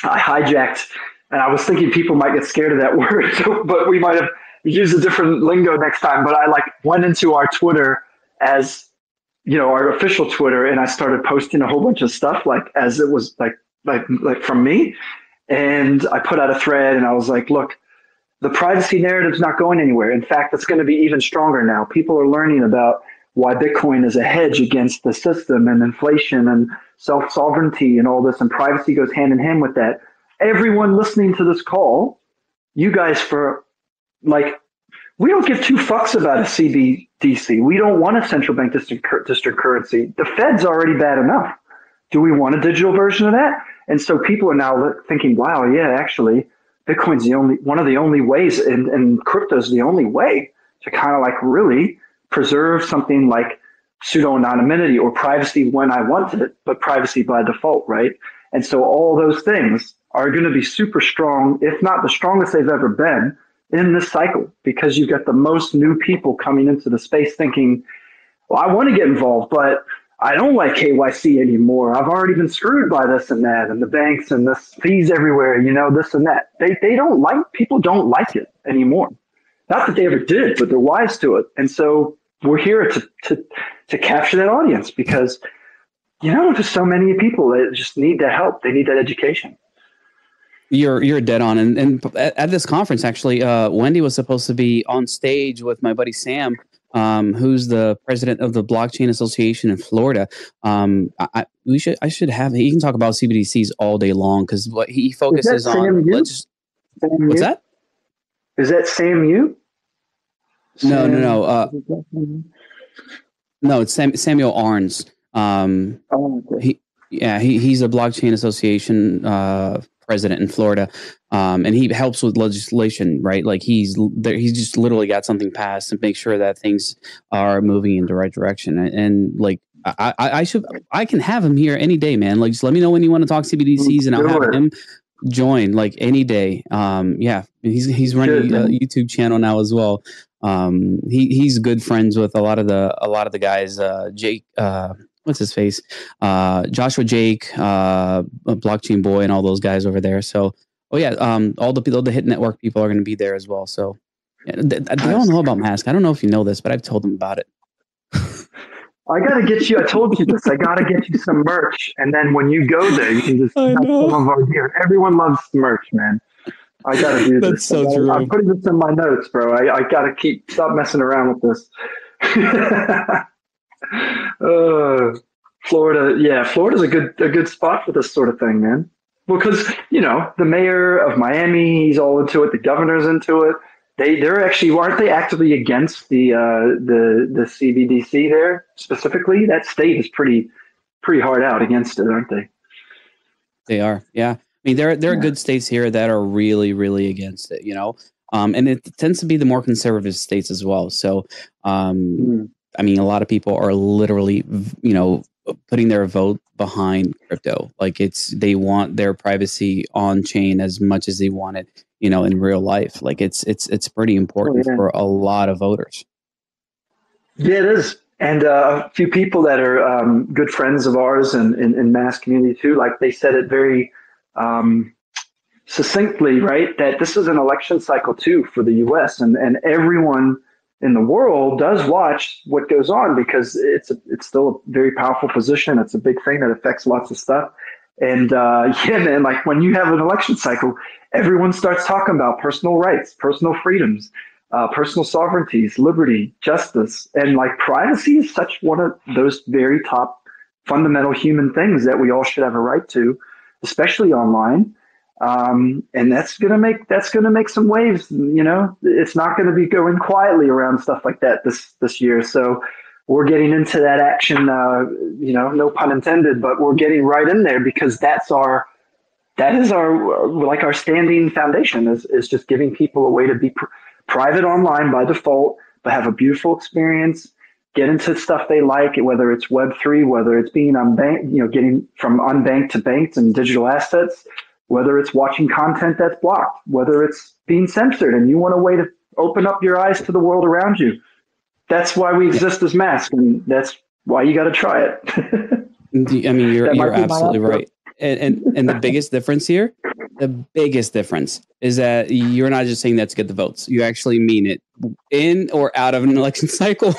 I hijacked, and I was thinking people might get scared of that word, but we might have used a different lingo next time. But I went into our Twitter as, our official Twitter, and I started posting a whole bunch of stuff as it was like from me. And I put out a thread, and I was like, look, the privacy narrative's not going anywhere. In fact, it's going to be even stronger now. People are learning about why Bitcoin is a hedge against the system and inflation and self-sovereignty and all this, and privacy goes hand in hand with that. Everyone listening to this call, you guys we don't give two fucks about a CBDC. We don't want a central bank district currency. The Fed's already bad enough. Do we want a digital version of that? And so people are now thinking, wow, yeah, actually, Bitcoin's one of the only ways, and crypto's the only way to kind of really preserve something like pseudo-anonymity or privacy when I want it, but privacy by default, right? And so all those things are going to be super strong, if not the strongest they've ever been in this cycle, because you've got the most new people coming into the space thinking, well, I want to get involved, but I don't like KYC anymore. I've already been screwed by this and that, and the banks and the fees everywhere, this and that. People don't like it anymore. Not that they ever did, but they're wise to it. And so we're here to capture that audience because, there's so many people that just need that help. They need that education. You're dead on. And at this conference, actually, Wendy was supposed to be on stage with my buddy Sam, who's the president of the Blockchain Association in Florida. I should have. He can talk about CBDCs all day long because what he focuses on. What's that? Is that Sam you? No. No, it's Samuel Arns. Okay. He's a Blockchain Association president in Florida, and he helps with legislation, right? Like he's just literally got something passed to make sure that things are moving in the right direction. And I can have him here any day, man. Like just let me know when you want to talk CBDCs, and I'll have him join any day. He's running a YouTube channel now as well. He's good friends with a lot of the guys. Jake, what's his face? Joshua Jake, Blockchain Boy, and all those guys over there. So, all the Hit Network people are going to be there as well. So, they all know about MASQ. I don't know if you know this, but I've told them about it. I got to get you. I told you this. I got to get you some merch, and then when you go there, you can just have some of our gear. Everyone loves merch, man. I got to do this. That's so true. I'm putting this in my notes, bro. I got to stop messing around with this. Florida, yeah, Florida's a good spot for this sort of thing, man. Because the mayor of Miami, he's all into it. The governor's into it. They're actually, aren't they actively against the CBDC there specifically? That state is pretty hard out against it, aren't they? They are, yeah. I mean, there are good states here that are really, really against it, and it tends to be the more conservative states as well. So, I mean, a lot of people are literally, putting their vote behind crypto. Like they want their privacy on chain as much as they want it, in real life. Like it's pretty important for a lot of voters. Yeah, it is. And a few people that are good friends of ours and in MASQ community too, like they said it very succinctly, right? That this is an election cycle too for the US and everyone in the world does watch what goes on because it's still a very powerful position. It's a big thing that affects lots of stuff. And man, like when you have an election cycle, everyone starts talking about personal rights, personal freedoms, personal sovereignties, liberty, justice, and like privacy is such one of those very top fundamental human things that we all should have a right to, especially online. And that's gonna make some waves. You know, it's not going to be going quietly around stuff like that this year. So we're getting into that action. You know, no pun intended, but we're getting right in there because that is our standing foundation is just giving people a way to be private online by default, but have a beautiful experience, get into stuff they like, whether it's Web3, whether it's being unbanked, you know, getting from unbanked to banked and digital assets, whether it's watching content that's blocked, whether it's being censored and you want a way to open up your eyes to the world around you. That's why we exist as MASQ, and that's why you got to try it. I mean, you're absolutely right. And the biggest difference here, the biggest difference is that you're not just saying that to get the votes. You actually mean it in or out of an election cycle.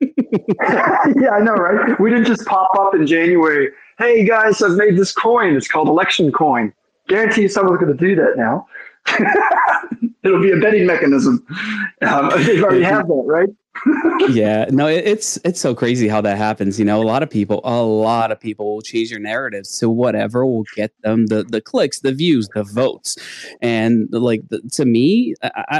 Yeah, I know, right? We didn't just pop up in January. Hey guys, I've made this coin. It's called election coin. Guarantee you someone's going to do that now. It'll be a betting mechanism. They already have that, right? Yeah, no, it's so crazy how that happens. You know, a lot of people will change their narratives to whatever will get them the clicks, the views, the votes. And like to me,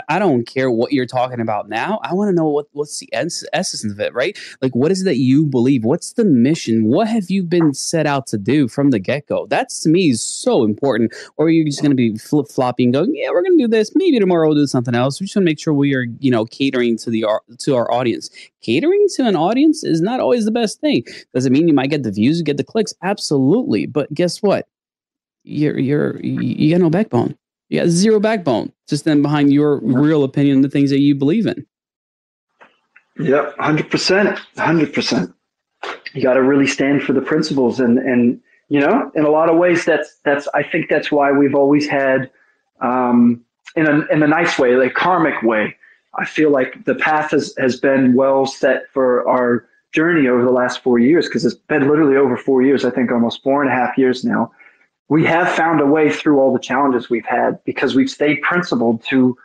I don't care what you're talking about now. I want to know what's the essence of it, right? Like, what is it that you believe? What's the mission? What have you been set out to do from the get-go? That's to me is so important. Or you're just going to be flip-flopping, going, yeah, we're going to do this. Maybe tomorrow we'll do something else. We just want to make sure we are, you know, catering to our audience. Catering to an audience is not always the best thing. Does it mean you might get the views, get the clicks? Absolutely. But guess what? You got no backbone. You got zero backbone to stand behind your real opinion, the things that you believe in. Yep, 100%, 100%. You got to really stand for the principles, and you know, in a lot of ways, that's I think that's why we've always had, in a nice way, like karmic way. I feel like the path has been well set for our journey over the last 4 years, because it's been literally over 4 years, I think almost 4.5 years now. We have found a way through all the challenges we've had because we've stayed principled to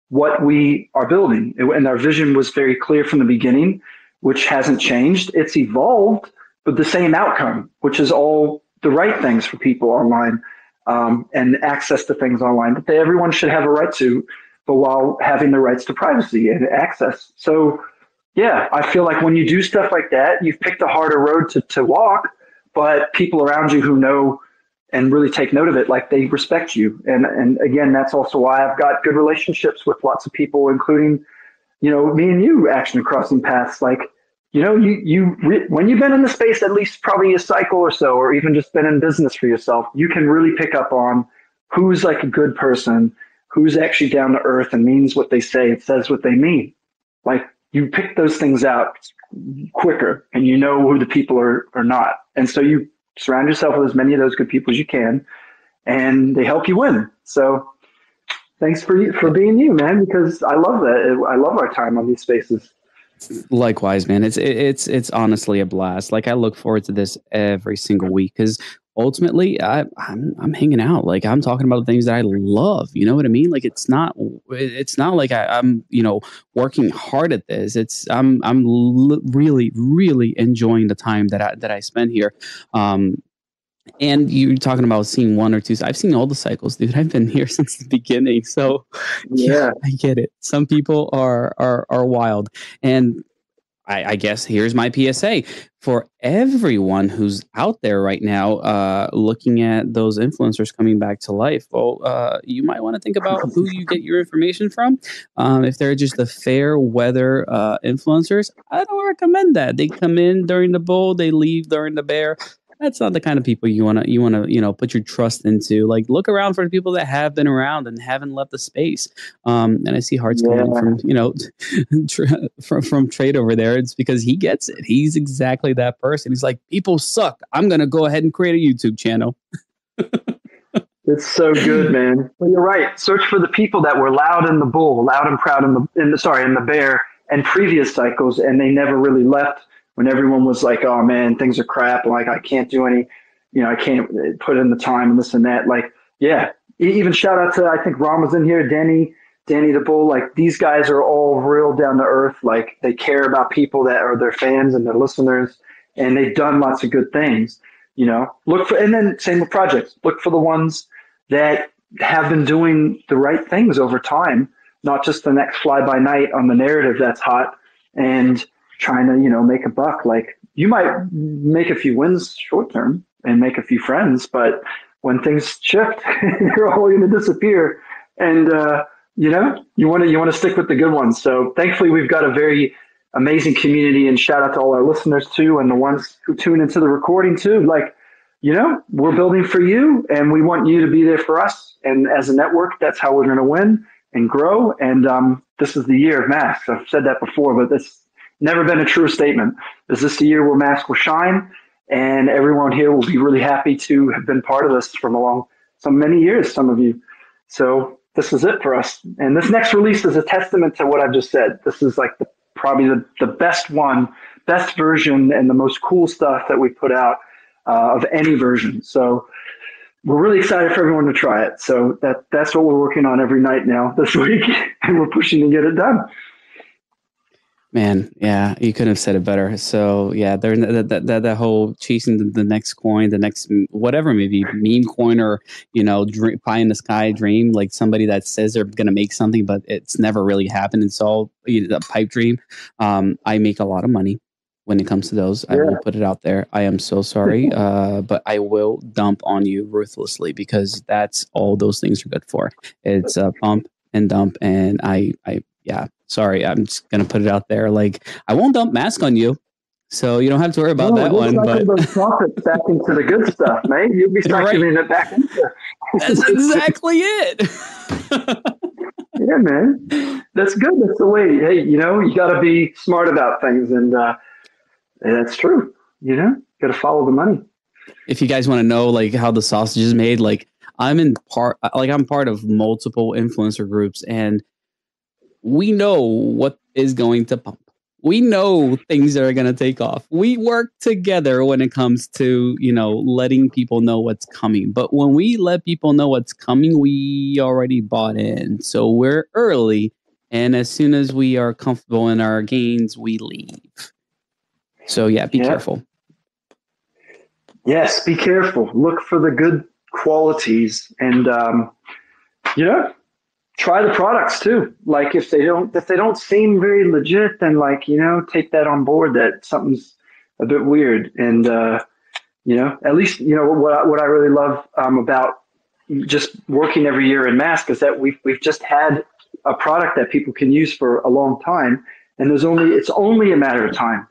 what we are building. And our vision was very clear from the beginning, which hasn't changed. It's evolved, but the same outcome, which is all the right things for people online, and access to things online that everyone should have a right to, but while having the rights to privacy and access. So yeah, I feel like when you do stuff like that, you've picked a harder road to walk, but people around you who know and really take note of it, like they respect you. And again, that's also why I've got good relationships with lots of people, including, you know, me and you actually crossing paths. Like, you know, when you've been in the space at least probably a cycle or so, or even just been in business for yourself, you can really pick up on who's like a good person, who's actually down to earth and means what they say, it says what they mean. Like, you pick those things out quicker, and you know who the people are not. And so you surround yourself with as many of those good people as you can, and they help you win. So thanks for being you, man, because I love that. I love our time on these spaces. Likewise, man. It's honestly a blast. Like, I look forward to this every single week because ultimately I'm hanging out. Like, I'm talking about things that I love. You know what I mean? Like, it's not like I'm, you know, working hard at this. I'm really, really enjoying the time that I spend here. And you're talking about seeing one or two. I've seen all the cycles, dude. I've been here since the beginning. So yeah, I get it. Some people are wild. And I guess here's my PSA for everyone who's out there right now, looking at those influencers coming back to life. Well, you might want to think about who you get your information from. If they're just the fair weather influencers, I don't recommend that. They come in during the bull, they leave during the bear. That's not the kind of people you want to, you know, put your trust into. Like, look around for the people that have been around and haven't left the space. And I see hearts coming in from, you know, from Trade over there. It's because he gets it. He's exactly that person. He's like, people suck. I'm going to go ahead and create a YouTube channel. It's so good, man. Well, you're right. Search for the people that were loud in the bull, loud and proud in the bear and previous cycles, and they never really left. When everyone was like, oh man, things are crap. Like, I can't do any, you know, I can't put in the time and this and that. Like, yeah, even shout out to, I think Ron was in here, Denny, Danny the Bull, like these guys are all real down to earth. Like they care about people that are their fans and their listeners, and they've done lots of good things. Look for, and then same with projects. Look for the ones that have been doing the right things over time, not just the next fly by night on the narrative that's hot and trying to, make a buck. Like you might make a few wins short term and make a few friends, but when things shift, you're all going to disappear. And, you want to stick with the good ones. So thankfully we've got a very amazing community, and shout out to all our listeners too. And the ones who tune into the recording too, like, we're building for you and we want you to be there for us. And as a network, that's how we're going to win and grow. And, this is the year of MASQ. I've said that before, but it's never been a true statement. Is this the year where MASQ will shine? And everyone here will be really happy to have been part of this from so many years, some of you. So this is it for us. And this next release is a testament to what I've just said. This is like probably the best version and the most cool stuff that we put out of any version. So we're really excited for everyone to try it. So that's what we're working on every night now this week, and we're pushing to get it done. Man, yeah, you couldn't have said it better. So yeah, there's that whole chasing the next coin, the next whatever, maybe meme coin or pie in the sky dream, like somebody that says they're gonna make something, but it's never really happened. It's all a pipe dream. I make a lot of money when it comes to those. Yeah. I will put it out there. I am so sorry, but I will dump on you ruthlessly because that's all those things are good for. It's a pump and dump, and yeah. Sorry, I'm just gonna put it out there. Like I won't dump MASQ on you, so you don't have to worry about that one. But those profits back into the good stuff, mate. You'll be circulating it back into. That's exactly it. Yeah, man, that's good. That's the way. Hey, you got to be smart about things, and that's true. Got to follow the money. If you guys want to know like how the sausage is made, like I'm part of multiple influencer groups, and we know what is going to pump. We know things that are going to take off. We work together when it comes to, letting people know what's coming. But when we let people know what's coming, we already bought in. So we're early. And as soon as we are comfortable in our gains, we leave. So yeah, be careful. Yes, be careful. Look for the good qualities and, try the products too. Like if they don't seem very legit, then take that on board that something's a bit weird. And at least what I really love about just working every year in MASQ is that we've just had a product that people can use for a long time, and it's only a matter of time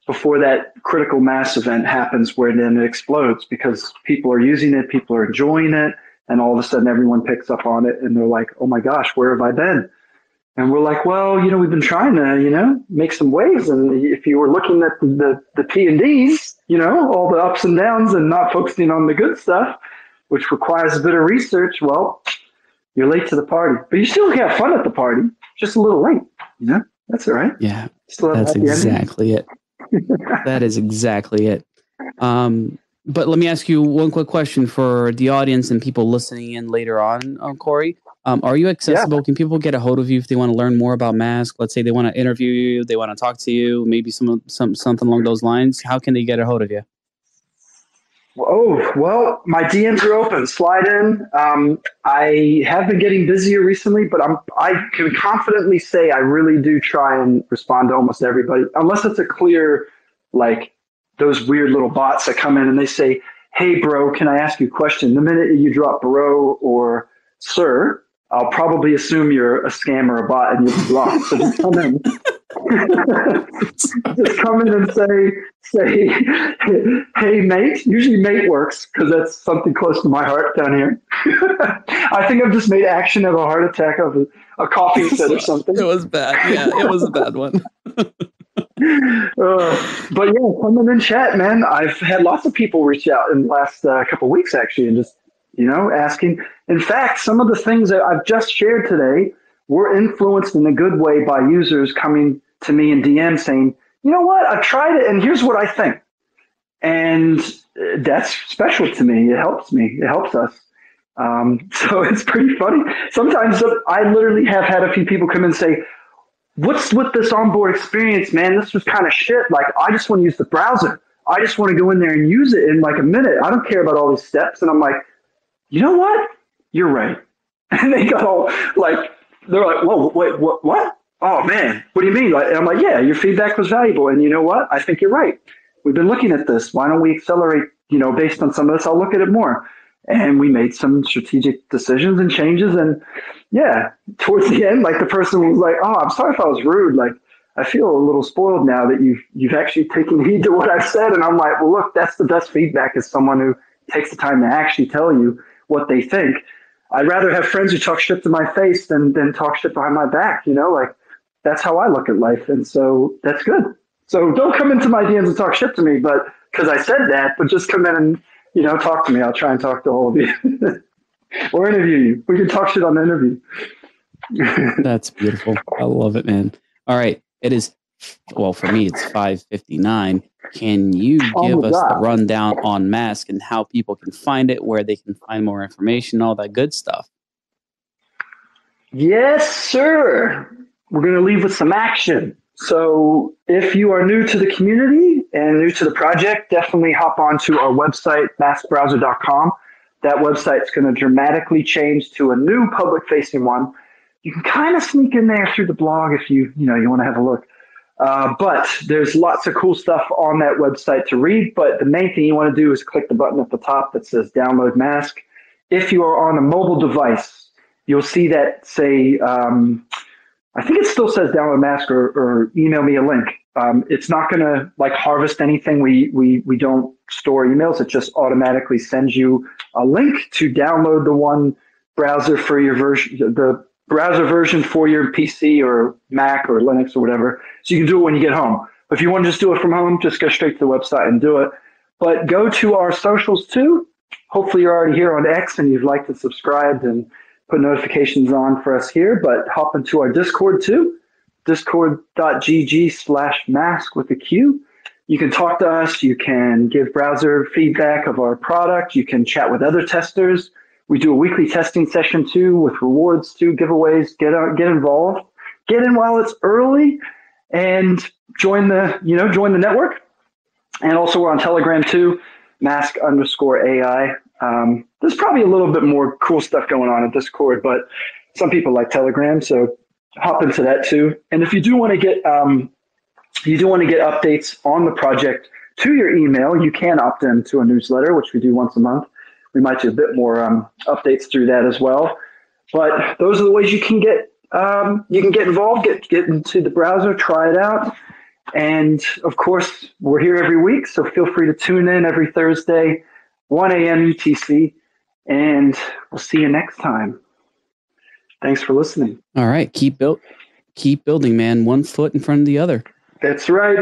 before that critical mass event happens where then it explodes because people are using it, people are enjoying it. And all of a sudden, everyone picks up on it, and they're like, "Oh my gosh, where have I been?" And we're like, "Well, we've been trying to, make some waves. And if you were looking at the P&Ds, all the ups and downs, and not focusing on the good stuff, which requires a bit of research, well, you're late to the party. But you still have fun at the party, just a little late. That's all right. Yeah, that's exactly it. That is exactly it. But let me ask you one quick question for the audience and people listening in later on, Corey. Are you accessible? Yeah. Can people get a hold of you if they want to learn more about MASQ? Let's say they want to interview you, they want to talk to you, maybe something along those lines. How can they get a hold of you? Oh, well, my DMs are open. Slide in. I have been getting busier recently, but I can confidently say I really do try and respond to almost everybody, unless it's a clear, like, those weird little bots that come in and they say, "Hey, bro, can I ask you a question?" The minute you drop bro or sir, I'll probably assume you're a scam or a bot and you'll be blocked. So just come in. Just come in and say, "Hey, mate." Usually mate works because that's something close to my heart down here. I think I've just made action of a heart attack of a coughing fit or something. It was bad. Yeah, it was a bad one. But yeah, come in and chat, man. I've had lots of people reach out in the last couple of weeks, actually, and just, asking. In fact, some of the things that I've just shared today were influenced in a good way by users coming to me in DM saying, "You know what? I've tried it, and here's what I think." And that's special to me. It helps me. It helps us. So it's pretty funny. Sometimes I literally have had a few people come and say, what's with this onboard experience, man? This was kind of shit. Like, I just want to use the browser. I just want to go in there and use it in like a minute. I don't care about all these steps. And I'm like, you know what? You're right. And they got all like, they're like, whoa, wait, what? Oh man, what do you mean? And I'm like, yeah, your feedback was valuable. And you know what? I think you're right. We've been looking at this. Why don't we accelerate, based on some of this, I'll look at it more. And we made some strategic decisions and changes. And yeah, towards the end, like the person was like, oh, I'm sorry if I was rude. Like, I feel a little spoiled now that you've actually taken heed to what I've said. And I'm like, well, look, that's the best feedback, is someone who takes the time to actually tell you what they think. I'd rather have friends who talk shit to my face than talk shit behind my back. Like, that's how I look at life. And so that's good. So don't come into my DMs and talk shit to me, but because I said that, but just come in and, talk to me. I'll try and talk to all of you or interview you. We can talk shit on the interview. That's beautiful. I love it, man. All right. It is, well, for me, it's 5:59. Can you give us the rundown on MASQ and how people can find it, where they can find more information, all that good stuff? Yes, sir. We're going to leave with some action. So if you are new to the community and new to the project, definitely hop onto our website, maskbrowser.com. That website's going to dramatically change to a new public-facing one. You can kind of sneak in there through the blog if you want to have a look. But there's lots of cool stuff on that website to read. But the main thing you want to do is click the button at the top that says Download MASQ. If you are on a mobile device, you'll see that say, I think it still says Download MASQ or email me a link. It's not going to like harvest anything. We don't store emails. It just automatically sends you a link to download the one browser for your version, the browser version for your PC or Mac or Linux or whatever. So you can do it when you get home. If you want to just do it from home, just go straight to the website and do it. But go to our socials too. Hopefully you're already here on X and you've liked and subscribed and put notifications on for us here, but hop into our Discord too, discord.gg/mask with a Q. You can talk to us. You can give browser feedback of our product. You can chat with other testers. We do a weekly testing session too with rewards too, giveaways. Get involved. Get in while it's early and join the network. And also we're on Telegram too, MASQ_AI. There's probably a little bit more cool stuff going on in Discord, but some people like Telegram, so hop into that too. And if you do want to get updates on the project to your email, you can opt in to a newsletter, which we do once a month. We might do a bit more updates through that as well. But those are the ways you can get involved, get into the browser, try it out. And of course, we're here every week, so feel free to tune in every Thursday, 1 a.m. UTC, and we'll see you next time. Thanks for listening. All right, keep building, man. One foot in front of the other. That's right.